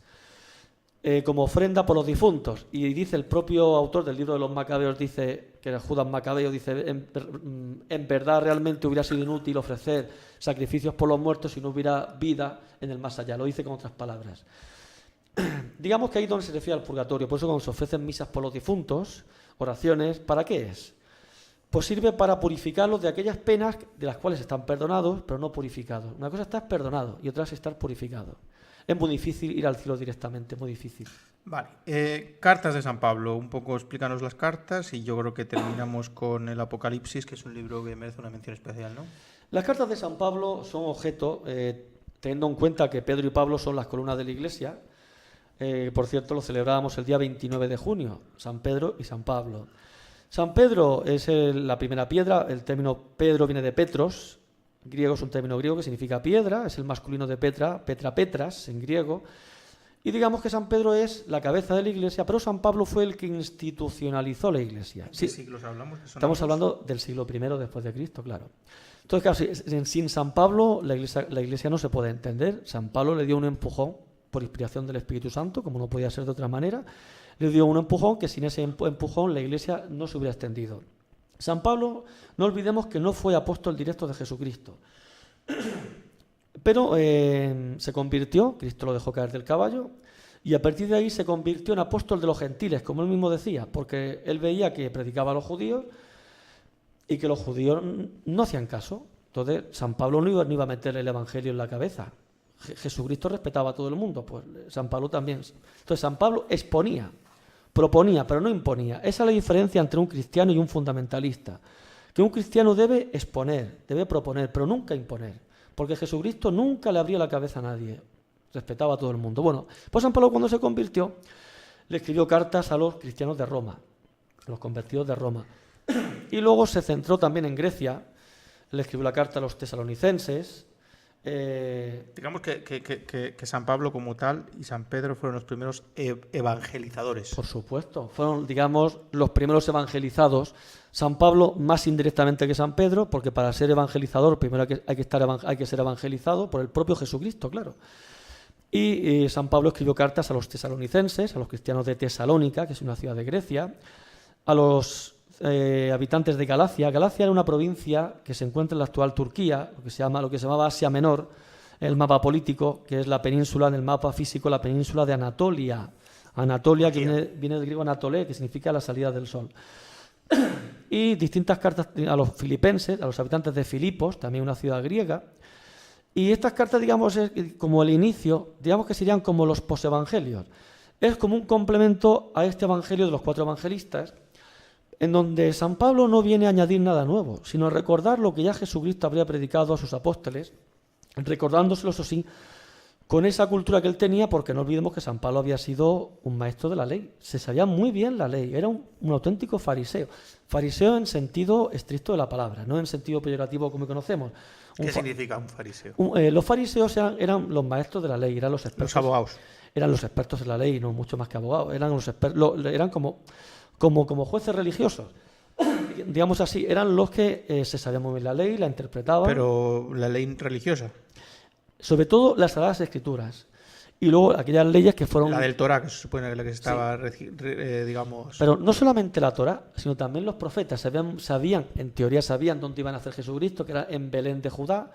como ofrenda por los difuntos. Y dice el propio autor del libro de los Macabeos, dice que Judas Macabeo dice: en verdad realmente hubiera sido inútil ofrecer sacrificios por los muertos si no hubiera vida en el más allá. Lo dice con otras palabras. Digamos que ahí es donde se refiere al purgatorio. Por eso cuando se ofrecen misas por los difuntos, oraciones, ¿para qué es? Pues sirve para purificarlos de aquellas penas de las cuales están perdonados, pero no purificados. Una cosa es estar perdonado y otra es estar purificado. Es muy difícil ir al cielo directamente, muy difícil. Vale, cartas de San Pablo, un poco explícanos las cartas y yo creo que terminamos con el Apocalipsis, que es un libro que merece una mención especial, ¿no? Las cartas de San Pablo son objeto, teniendo en cuenta que Pedro y Pablo son las columnas de la Iglesia. Por cierto, lo celebrábamos el día 29 de junio, San Pedro y San Pablo. San Pedro es la primera piedra, el término Pedro viene de Petros, griego es un término griego que significa piedra, es el masculino de Petra, Petras en griego, y digamos que San Pedro es la cabeza de la Iglesia, pero San Pablo fue el que institucionalizó la Iglesia. ¿Qué siglos hablamos? Estamos hablando del siglo I después de Cristo, claro. Entonces, claro, sin San Pablo la Iglesia no se puede entender. San Pablo le dio un empujón por inspiración del Espíritu Santo, como no podía ser de otra manera, le dio un empujón que sin ese empujón la Iglesia no se hubiera extendido. San Pablo, no olvidemos que no fue apóstol directo de Jesucristo, pero se convirtió, Cristo lo dejó caer del caballo, y a partir de ahí se convirtió en apóstol de los gentiles, como él mismo decía, porque él veía que predicaba a los judíos y que los judíos no hacían caso. Entonces, San Pablo no iba a meter el evangelio en la cabeza. Jesucristo respetaba a todo el mundo, pues San Pablo también. Entonces, San Pablo exponía, proponía, pero no imponía. Esa es la diferencia entre un cristiano y un fundamentalista. Que un cristiano debe exponer, debe proponer, pero nunca imponer. Porque Jesucristo nunca le abría la cabeza a nadie. Respetaba a todo el mundo. Bueno, pues San Pablo cuando se convirtió, le escribió cartas a los cristianos de Roma, a los convertidos de Roma. Y luego se centró también en Grecia, le escribió la carta a los tesalonicenses. Digamos que San Pablo como tal y San Pedro fueron los primeros evangelizadores. Por supuesto, fueron, digamos, los primeros evangelizados. San Pablo más indirectamente que San Pedro, porque para ser evangelizador primero hay que ser evangelizado por el propio Jesucristo, claro. Y San Pablo escribió cartas a los tesalonicenses, a los cristianos de Tesalónica, que es una ciudad de Grecia, a los habitantes de Galacia. Galacia era una provincia que se encuentra en la actual Turquía, lo que se llamaba Asia Menor, el mapa político, que es la península, en el mapa físico, la península de Anatolia. Anatolia, que viene del griego Anatolé, que significa la salida del sol. Y distintas cartas a los filipenses, a los habitantes de Filipos, también una ciudad griega. Y estas cartas, digamos, es como el inicio, digamos que serían como los posevangelios. Es como un complemento a este evangelio de los 4 evangelistas, en donde San Pablo no viene a añadir nada nuevo, sino a recordar lo que ya Jesucristo habría predicado a sus apóstoles, recordándoselo, eso sí, con esa cultura que él tenía, porque no olvidemos que San Pablo había sido un maestro de la ley, se sabía muy bien la ley, era un auténtico fariseo. Fariseo en sentido estricto de la palabra, no en sentido peyorativo como conocemos. ¿Qué significa un fariseo? Los fariseos eran los maestros de la ley, eran los expertos. Los abogados. Eran los expertos en la ley, no mucho más que abogados, eran como jueces religiosos, digamos así, eran los que se sabían muy bien la ley, la interpretaban. Pero la ley religiosa. Sobre todo las Sagradas Escrituras. Y luego aquellas leyes que fueron... La del Torá, que se supone que la que se estaba, digamos... Pero no solamente la Torá, sino también los profetas. En teoría sabían dónde iban a hacer Jesucristo, que era en Belén de Judá.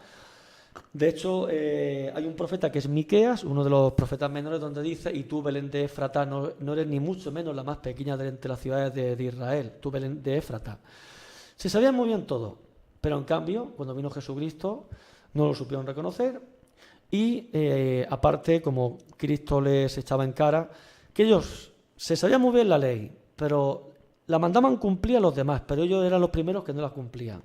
De hecho, hay un profeta que es Miqueas, uno de los profetas menores, donde dice: y tú, Belén de Éfrata, no eres ni mucho menos la más pequeña de entre las ciudades de Israel, tú, Belén de Éfrata. Se sabía muy bien todo, pero en cambio, cuando vino Jesucristo, no lo supieron reconocer y, aparte, como Cristo les echaba en cara, que ellos se sabían muy bien la ley, pero la mandaban cumplir a los demás, pero ellos eran los primeros que no la cumplían.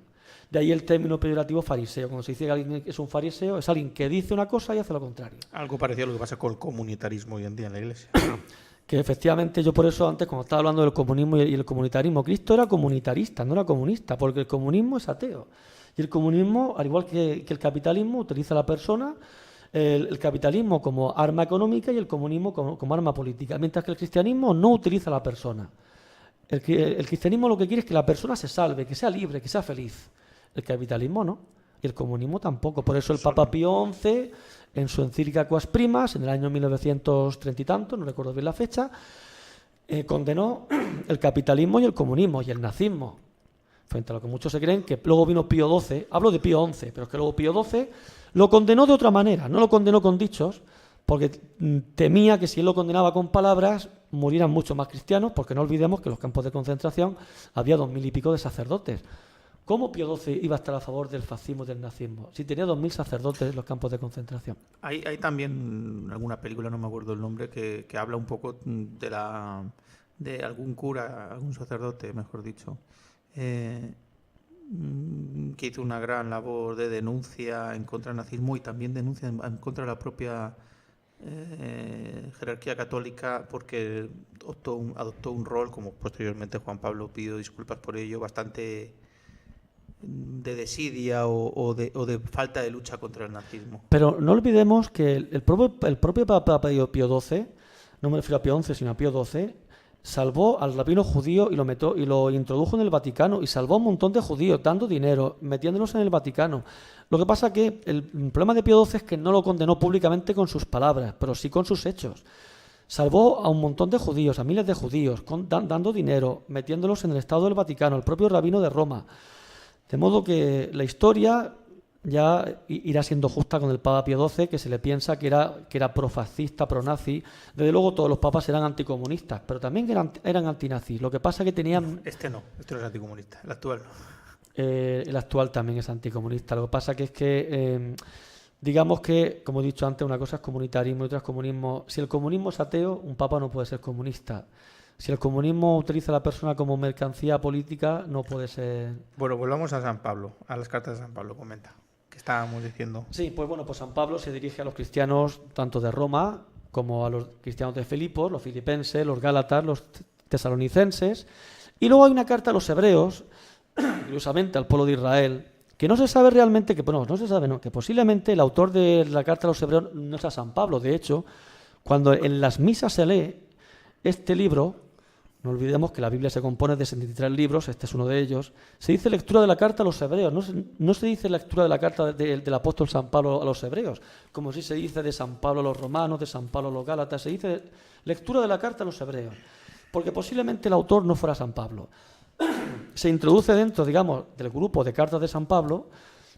De ahí el término peyorativo fariseo. Cuando se dice que alguien es un fariseo, es alguien que dice una cosa y hace lo contrario. Algo parecido a lo que pasa con el comunitarismo hoy en día en la Iglesia. Que efectivamente, yo por eso antes, cuando estaba hablando del comunismo y el comunitarismo, Cristo era comunitarista, no era comunista, porque el comunismo es ateo. Y el comunismo, al igual que el capitalismo, utiliza a la persona, el capitalismo como arma económica y el comunismo como arma política, mientras que el cristianismo no utiliza a la persona. El cristianismo lo que quiere es que la persona se salve, que sea libre, que sea feliz. El capitalismo no, y el comunismo tampoco. Por eso el Papa Pío XI, en su encíclica Quas Primas, en el año 1930 y tanto, no recuerdo bien la fecha, condenó el capitalismo y el comunismo y el nazismo, frente a lo que muchos se creen, que luego vino Pío XII, hablo de Pío XI, pero es que luego Pío XII lo condenó de otra manera, no lo condenó con dichos, porque temía que si él lo condenaba con palabras, murieran muchos más cristianos, porque no olvidemos que en los campos de concentración había 2000 y pico de sacerdotes. ¿Cómo Pío XII iba a estar a favor del fascismo y del nazismo? Si tenía 2000 sacerdotes en los campos de concentración. Hay también alguna película, no me acuerdo el nombre, que habla un poco de algún cura, algún sacerdote, mejor dicho, que hizo una gran labor de denuncia en contra del nazismo y también denuncia en contra de la propia jerarquía católica, porque adoptó un rol, como posteriormente Juan Pablo pidió disculpas por ello, bastante de desidia o de falta de lucha contra el nazismo. Pero no olvidemos que el propio Papa Pío XII, no me refiero a Pío XI, sino a Pío XII, salvó al rabino judío y lo introdujo en el Vaticano y salvó a un montón de judíos, dando dinero, metiéndolos en el Vaticano. Lo que pasa que el problema de Pío XII es que no lo condenó públicamente con sus palabras, pero sí con sus hechos. Salvó a un montón de judíos, a miles de judíos, dando dinero, metiéndolos en el Estado del Vaticano, el propio rabino de Roma. De modo que la historia ya irá siendo justa con el Papa Pío XII, que se le piensa que era profascista, pronazi. Desde luego todos los papas eran anticomunistas, pero también eran antinazis. Lo que pasa es que tenían... Este no es anticomunista, el actual no. El actual también es anticomunista. Lo que pasa que es que, digamos que, como he dicho antes, una cosa es comunitarismo y otra es comunismo. Si el comunismo es ateo, un papa no puede ser comunista. Si el comunismo utiliza a la persona como mercancía política, no puede ser... Bueno, volvamos a San Pablo, a las cartas de San Pablo, comenta. ¿Qué estábamos diciendo? Sí, pues bueno, pues San Pablo se dirige a los cristianos tanto de Roma como a los cristianos de Filipos, los filipenses, los gálatas, los tesalonicenses. Y luego hay una carta a los hebreos, curiosamente al pueblo de Israel, que no se sabe realmente, que posiblemente el autor de la carta a los hebreos no sea San Pablo. De hecho, cuando en las misas se lee este libro, no olvidemos que la Biblia se compone de 73 libros, este es uno de ellos, se dice lectura de la carta a los hebreos, no se dice lectura de la carta del apóstol San Pablo a los hebreos, como si se dice de San Pablo a los romanos, de San Pablo a los gálatas, se dice lectura de la carta a los hebreos, porque posiblemente el autor no fuera San Pablo. Se introduce dentro, digamos, del grupo de cartas de San Pablo,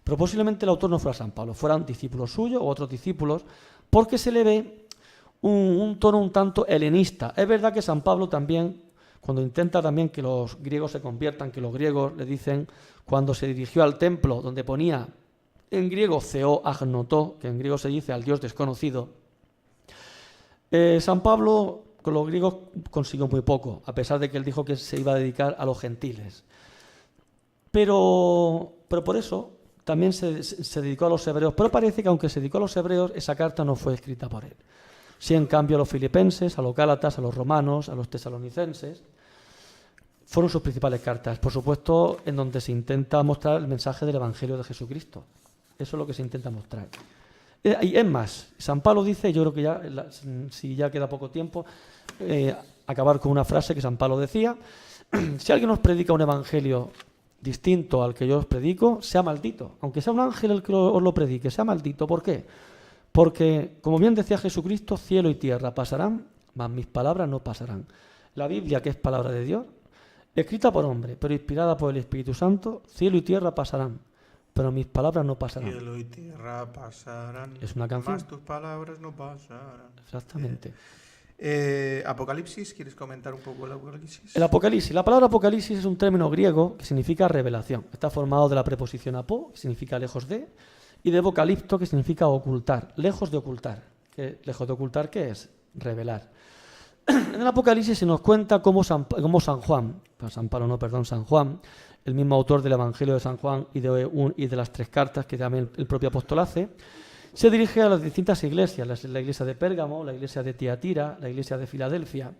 pero posiblemente el autor no fuera San Pablo, fueran discípulos suyos o otros discípulos, porque se le ve un tono un tanto helenista. Es verdad que San Pablo también, cuando intenta también que los griegos se conviertan, que los griegos le dicen, cuando se dirigió al templo, donde ponía en griego Theó agnotó, que en griego se dice al Dios desconocido, San Pablo con los griegos consiguió muy poco, a pesar de que él dijo que se iba a dedicar a los gentiles. Pero por eso también se dedicó a los hebreos, pero parece que aunque se dedicó a los hebreos, esa carta no fue escrita por él. Sí, en cambio, a los filipenses, a los gálatas, a los romanos, a los tesalonicenses, fueron sus principales cartas. Por supuesto, en donde se intenta mostrar el mensaje del Evangelio de Jesucristo. Eso es lo que se intenta mostrar. Y es más, San Pablo dice, yo creo que ya, si ya queda poco tiempo, acabar con una frase que San Pablo decía: si alguien os predica un evangelio distinto al que yo os predico, sea maldito. Aunque sea un ángel el que os lo predique, sea maldito. ¿Por qué? Porque, como bien decía Jesucristo, cielo y tierra pasarán, mas mis palabras no pasarán. La Biblia, que es palabra de Dios, escrita por hombre, pero inspirada por el Espíritu Santo, cielo y tierra pasarán, pero mis palabras no pasarán. Cielo y tierra pasarán. Es una canción. Más tus palabras no pasarán. Exactamente. Apocalipsis, ¿quieres comentar un poco el Apocalipsis? El Apocalipsis. La palabra Apocalipsis es un término griego que significa revelación. Está formado de la preposición apo, que significa lejos de, y de vocalipto, que significa ocultar, lejos de ocultar. ¿Lejos de ocultar qué es? Revelar. En el Apocalipsis se nos cuenta cómo San Juan, el mismo autor del Evangelio de San Juan y de las 3 cartas que también el propio apóstol hace, se dirige a las distintas iglesias, la iglesia de Pérgamo, la iglesia de Tiatira, la iglesia de Filadelfia,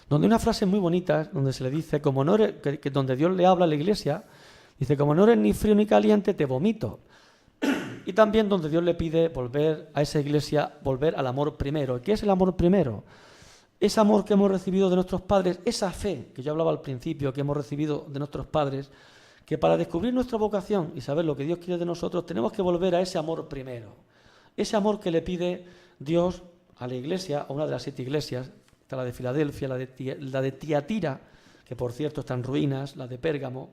donde hay una frase muy bonita, donde se le dice, como no eres, donde Dios le habla a la iglesia, dice, como no eres ni frío ni caliente, te vomito. Y también donde Dios le pide volver a esa iglesia, volver al amor primero. ¿Qué es el amor primero? Ese amor que hemos recibido de nuestros padres, esa fe que yo hablaba al principio, que hemos recibido de nuestros padres, que para descubrir nuestra vocación y saber lo que Dios quiere de nosotros, tenemos que volver a ese amor primero. Ese amor que le pide Dios a la iglesia, a una de las 7 iglesias, está la de Filadelfia, la de Tiatira, que por cierto está en ruinas, la de Pérgamo.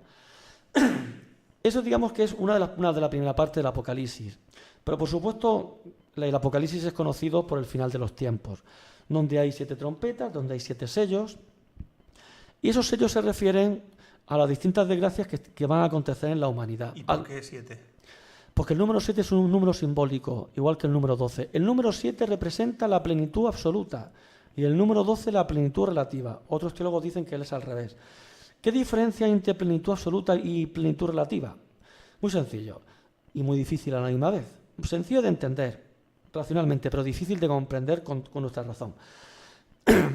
Eso digamos que es una de la primera parte del Apocalipsis. Pero por supuesto el Apocalipsis es conocido por el final de los tiempos, donde hay 7 trompetas, donde hay 7 sellos, y esos sellos se refieren a las distintas desgracias que van a acontecer en la humanidad. ¿Y por qué 7? Porque el número 7 es un número simbólico, igual que el número 12. El número 7 representa la plenitud absoluta y el número 12 la plenitud relativa. Otros teólogos dicen que él es al revés. ¿Qué diferencia hay entre plenitud absoluta y plenitud relativa? Muy sencillo y muy difícil a la misma vez. Sencillo de entender racionalmente, pero difícil de comprender con nuestra razón.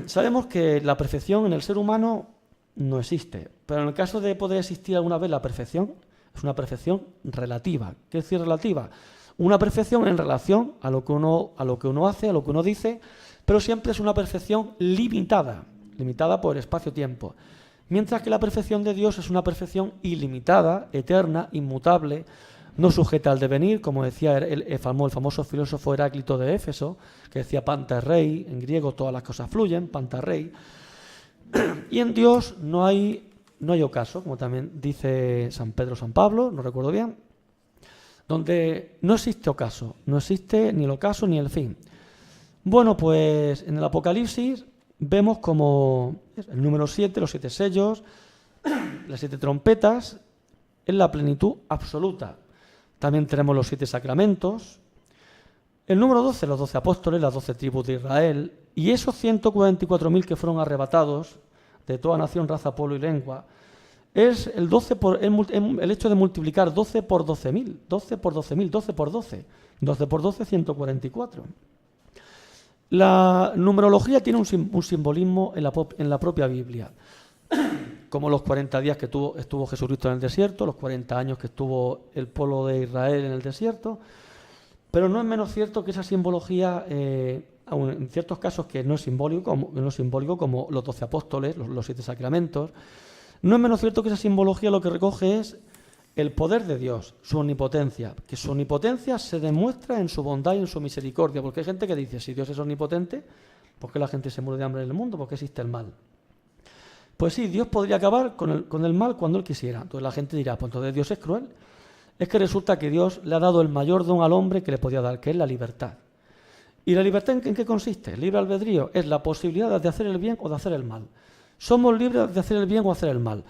Sabemos que la perfección en el ser humano no existe, pero en el caso de poder existir alguna vez la perfección, es una perfección relativa. ¿Qué es decir relativa? Una perfección en relación a lo que uno hace, a lo que uno dice, pero siempre es una perfección limitada por espacio-tiempo. Mientras que la perfección de Dios es una perfección ilimitada, eterna, inmutable, no sujeta al devenir, como decía el famoso filósofo Heráclito de Éfeso, que decía panta rei, en griego todas las cosas fluyen, panta rei. Y en Dios no hay ocaso, como también dice San Pedro, San Pablo, no recuerdo bien, donde no existe ocaso, no existe ni el ocaso ni el fin. Bueno, pues en el Apocalipsis vemos como el número 7, los 7 sellos, las 7 trompetas, es la plenitud absoluta. También tenemos los 7 sacramentos. El número 12, los 12 apóstoles, las 12 tribus de Israel, y esos 144.000 que fueron arrebatados de toda nación, raza, pueblo y lengua, es el hecho de multiplicar 12 por 12.000, 12 por 12.000, 12 por 12. 12 por 12, 144. La numerología tiene un simbolismo en la propia Biblia, como los 40 días que estuvo Jesucristo en el desierto, los 40 años que estuvo el pueblo de Israel en el desierto, pero no es menos cierto que esa simbología, aun en ciertos casos que no es simbólico, como los 12 apóstoles, los 7 sacramentos, no es menos cierto que esa simbología lo que recoge es el poder de Dios, su omnipotencia, que su omnipotencia se demuestra en su bondad y en su misericordia, porque hay gente que dice, si Dios es omnipotente, ¿por qué la gente se muere de hambre en el mundo? ¿Por qué existe el mal? Pues sí, Dios podría acabar con el mal cuando Él quisiera. Entonces la gente dirá, pues entonces Dios es cruel. Es que resulta que Dios le ha dado el mayor don al hombre que le podía dar, que es la libertad. ¿Y la libertad en qué consiste? El libre albedrío es la posibilidad de hacer el bien o de hacer el mal. Somos libres de hacer el bien o hacer el mal.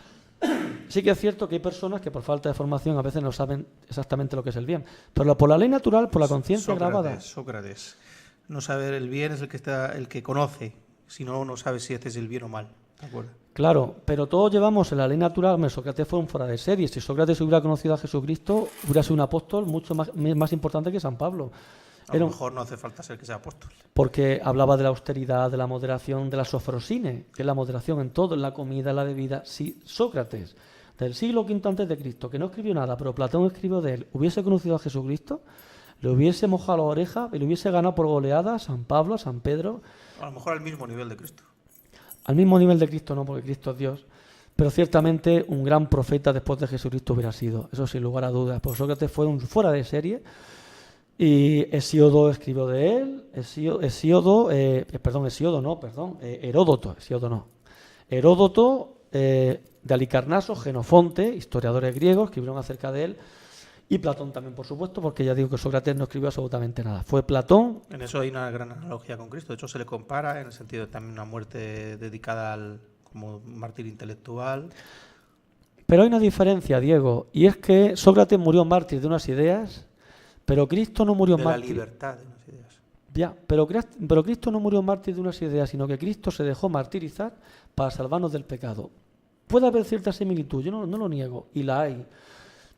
Sí que es cierto que hay personas que por falta de formación a veces no saben exactamente lo que es el bien, pero por la ley natural, por la conciencia grabada. Sócrates. No saber el bien es el que conoce, si no, no sabe si haces el bien o mal. ¿De acuerdo? Claro, pero todos llevamos en la ley natural. Sócrates fue un fuera de serie. Si Sócrates hubiera conocido a Jesucristo, hubiera sido un apóstol mucho más importante que San Pablo. A lo mejor no hace falta ser que sea apóstol. Porque hablaba de la austeridad, de la moderación, de la sofrosine, que es la moderación en todo, en la comida, en la bebida. Si Sócrates, del siglo V antes de Cristo, que no escribió nada, pero Platón escribió de él, hubiese conocido a Jesucristo, le hubiese mojado la oreja y le hubiese ganado por goleada a San Pablo, a San Pedro. A lo mejor al mismo nivel de Cristo. Al mismo nivel de Cristo no, porque Cristo es Dios. Pero ciertamente un gran profeta después de Jesucristo hubiera sido. Eso sin lugar a dudas. Porque Sócrates fue un fuera de serie. Y Hesíodo escribió de él. Heródoto, de Halicarnaso, Genofonte, historiadores griegos, escribieron acerca de él. Y Platón también, por supuesto, porque ya digo que Sócrates no escribió absolutamente nada. Fue Platón. En eso hay una gran analogía con Cristo. De hecho, se le compara en el sentido de también una muerte dedicada como mártir intelectual. Pero hay una diferencia, Diego, y es que Sócrates murió mártir de unas ideas, pero Cristo no murió mártir. De la libertad de unas ideas. Ya, pero Cristo no murió mártir de unas ideas, sino que Cristo se dejó martirizar para salvarnos del pecado. Puede haber cierta similitud, yo no lo niego, y la hay,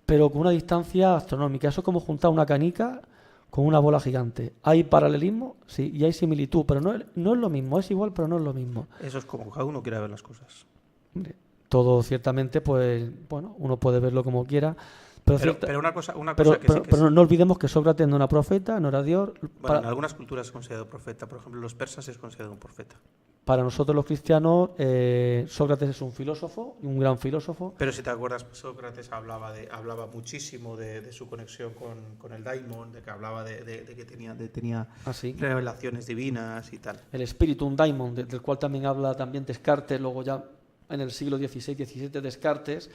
pero con una distancia astronómica. Eso es como juntar una canica con una bola gigante. ¿Hay paralelismo? Sí, y hay similitud, pero no es lo mismo. Es igual, pero no es lo mismo. Eso es como cada uno quiera ver las cosas. Hombre, todo ciertamente, pues, bueno, uno puede verlo como quiera. Pero una cosa pero no olvidemos que Sócrates no era profeta, no era Dios. Bueno, en algunas culturas es considerado profeta. Por ejemplo, los persas es considerado un profeta. Para nosotros los cristianos, Sócrates es un filósofo, un gran filósofo. Pero si te acuerdas, Sócrates hablaba muchísimo de su conexión con el daimon, de que hablaba de que tenía revelaciones divinas y tal. El espíritu, un daimon, del cual también habla también Descartes, luego ya en el siglo XVI-XVII Descartes.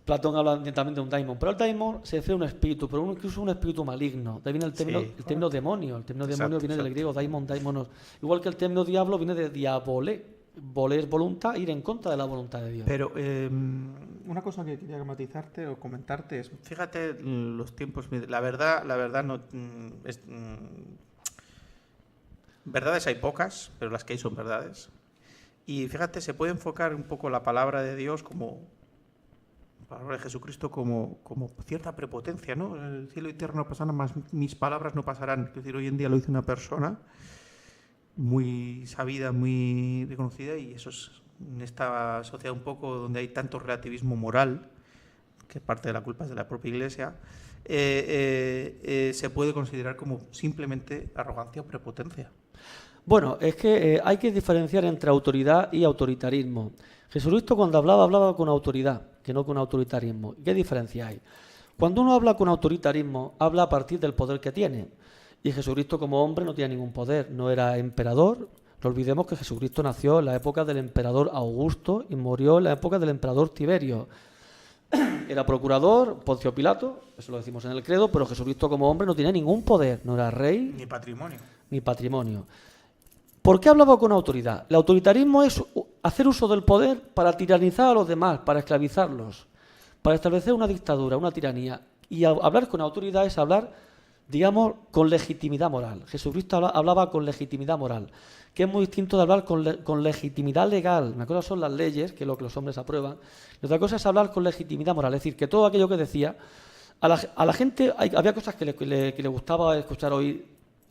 Platón habla también de un daimon, pero el daimon se refiere a un espíritu, pero incluso un espíritu maligno. De ahí viene el término demonio. El término demonio viene del griego daimon, daimonos. Igual que el término diablo viene de diabolé. Volé es voluntad, ir en contra de la voluntad de Dios. Pero una cosa que quería matizarte o comentarte es, fíjate los tiempos, la verdad no es, verdades hay pocas, pero las que hay son verdades. Y fíjate, se puede enfocar un poco la palabra de Dios palabra de Jesucristo como cierta prepotencia, ¿no? El cielo y tierra no pasarán, más mis palabras no pasarán. Es decir, hoy en día lo dice una persona muy sabida, muy reconocida, y eso es en esta sociedad un poco donde hay tanto relativismo moral, que parte de la culpa es de la propia Iglesia, se puede considerar como simplemente arrogancia o prepotencia. Bueno, es que hay que diferenciar entre autoridad y autoritarismo. Jesucristo cuando hablaba con autoridad, que no con autoritarismo. ¿Qué diferencia hay? Cuando uno habla con autoritarismo, habla a partir del poder que tiene. Y Jesucristo como hombre no tenía ningún poder, no era emperador. No olvidemos que Jesucristo nació en la época del emperador Augusto y murió en la época del emperador Tiberio. Era procurador, Poncio Pilato, eso lo decimos en el credo, pero Jesucristo como hombre no tenía ningún poder, no era rey. Ni patrimonio. ¿Por qué hablaba con autoridad? El autoritarismo es hacer uso del poder para tiranizar a los demás, para esclavizarlos, para establecer una dictadura, una tiranía. Y hablar con autoridad es hablar, digamos, con legitimidad moral. Jesucristo hablaba con legitimidad moral, que es muy distinto de hablar con legitimidad legal. Una cosa son las leyes, que es lo que los hombres aprueban, y otra cosa es hablar con legitimidad moral. Es decir, que todo aquello que decía, a la gente había cosas que le gustaba escuchar,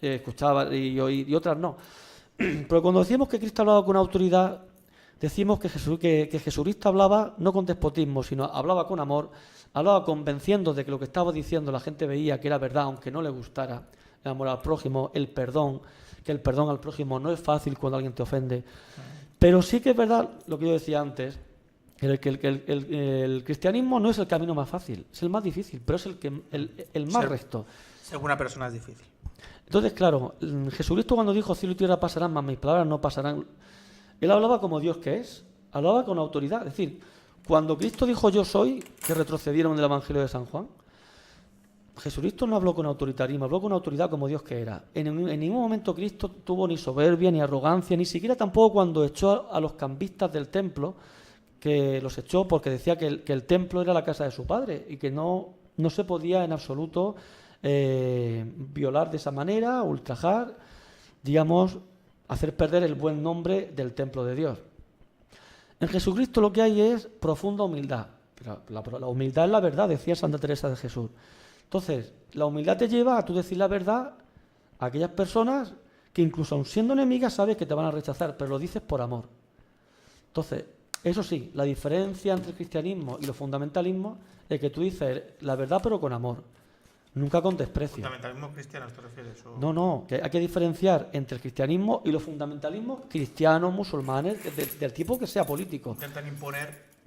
escuchaba y oír, y otras no. Pero cuando decimos que Cristo hablaba con autoridad, decimos que Jesucristo hablaba no con despotismo, sino hablaba con amor, hablaba convenciendo de que lo que estaba diciendo la gente veía que era verdad, aunque no le gustara. El amor al prójimo, el perdón, que el perdón al prójimo no es fácil cuando alguien te ofende. Pero sí que es verdad lo que yo decía antes, que el cristianismo no es el camino más fácil, es el más difícil, pero es el más recto. Ser buena persona es difícil. Entonces, claro, Jesucristo cuando dijo cielo y tierra pasarán, mas mis palabras no pasarán, él hablaba como Dios que es, hablaba con autoridad. Es decir, cuando Cristo dijo yo soy, que retrocedieron en el Evangelio de San Juan, Jesucristo no habló con autoritarismo, habló con autoridad como Dios que era. En ningún momento Cristo tuvo ni soberbia, ni arrogancia, ni siquiera tampoco cuando echó a los cambistas del templo, que los echó porque decía que el templo era la casa de su padre y que no se podía en absoluto violar de esa manera, ultrajar, digamos, hacer perder el buen nombre del templo de Dios. En Jesucristo lo que hay es profunda humildad. Pero la humildad es la verdad, decía Santa Teresa de Jesús. Entonces, la humildad te lleva a tú decir la verdad a aquellas personas que incluso aun siendo enemigas sabes que te van a rechazar, pero lo dices por amor. Entonces, eso sí, la diferencia entre el cristianismo y los fundamentalismos es que tú dices la verdad pero con amor, nunca con desprecio. ¿Fundamentalismo cristiano te refieres? O... No, que hay que diferenciar entre el cristianismo y los fundamentalismos cristianos, musulmanes, del tipo que sea político. Intentan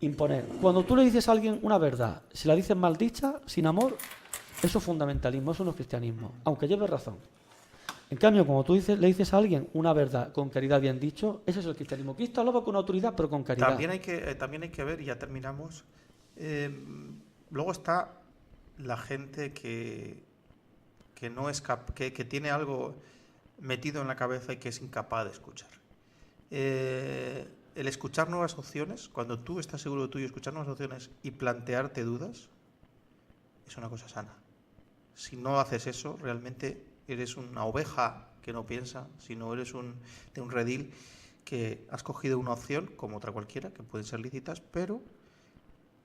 Imponer. Cuando tú le dices a alguien una verdad, si la dices mal dicha, sin amor, eso es fundamentalismo, eso no es cristianismo, aunque lleves razón. En cambio, cuando tú le dices a alguien una verdad con caridad bien dicho, ese es el cristianismo. Cristo hablaba con autoridad, pero con caridad. También hay que ver, y ya terminamos, luego está la gente que no es que tiene algo metido en la cabeza y que es incapaz de escuchar. El escuchar nuevas opciones, cuando tú estás seguro de tuyo, escuchar nuevas opciones y plantearte dudas, es una cosa sana. Si no haces eso, realmente eres una oveja que no piensa, sino eres de un redil que has cogido una opción, como otra cualquiera, que pueden ser lícitas, pero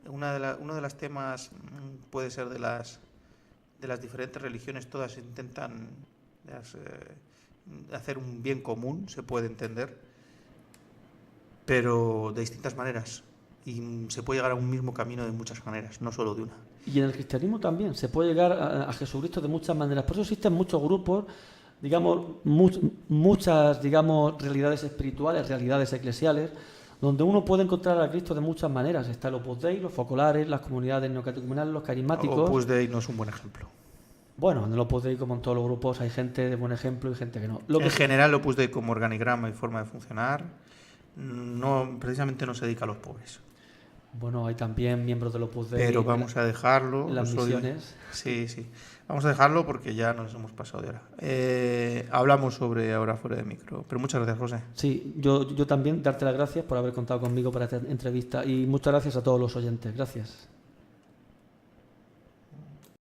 uno de los temas puede ser de las diferentes religiones, todas intentan hacer un bien común, se puede entender, pero de distintas maneras. Y se puede llegar a un mismo camino de muchas maneras, no solo de una. Y en el cristianismo también se puede llegar a Jesucristo de muchas maneras. Por eso existen muchos grupos, digamos, muchas, digamos, realidades espirituales, realidades eclesiales, donde uno puede encontrar a Cristo de muchas maneras. Está el Opus Dei, los focolares, las comunidades neocatecumenales, los carismáticos. Opus Dei no es un buen ejemplo. Bueno, en el Opus Dei, como en todos los grupos, hay gente de buen ejemplo y gente que no. En general, el Opus Dei como organigrama y forma de funcionar, precisamente no se dedica a los pobres. Bueno, hay también miembros del Opus Dei. Pero vamos a dejarlo. En las misiones. Sí. Vamos a dejarlo porque ya nos hemos pasado de hora. Hablamos sobre ahora fuera de micro. Pero muchas gracias, José. Sí, yo también darte las gracias por haber contado conmigo para esta entrevista y muchas gracias a todos los oyentes. Gracias.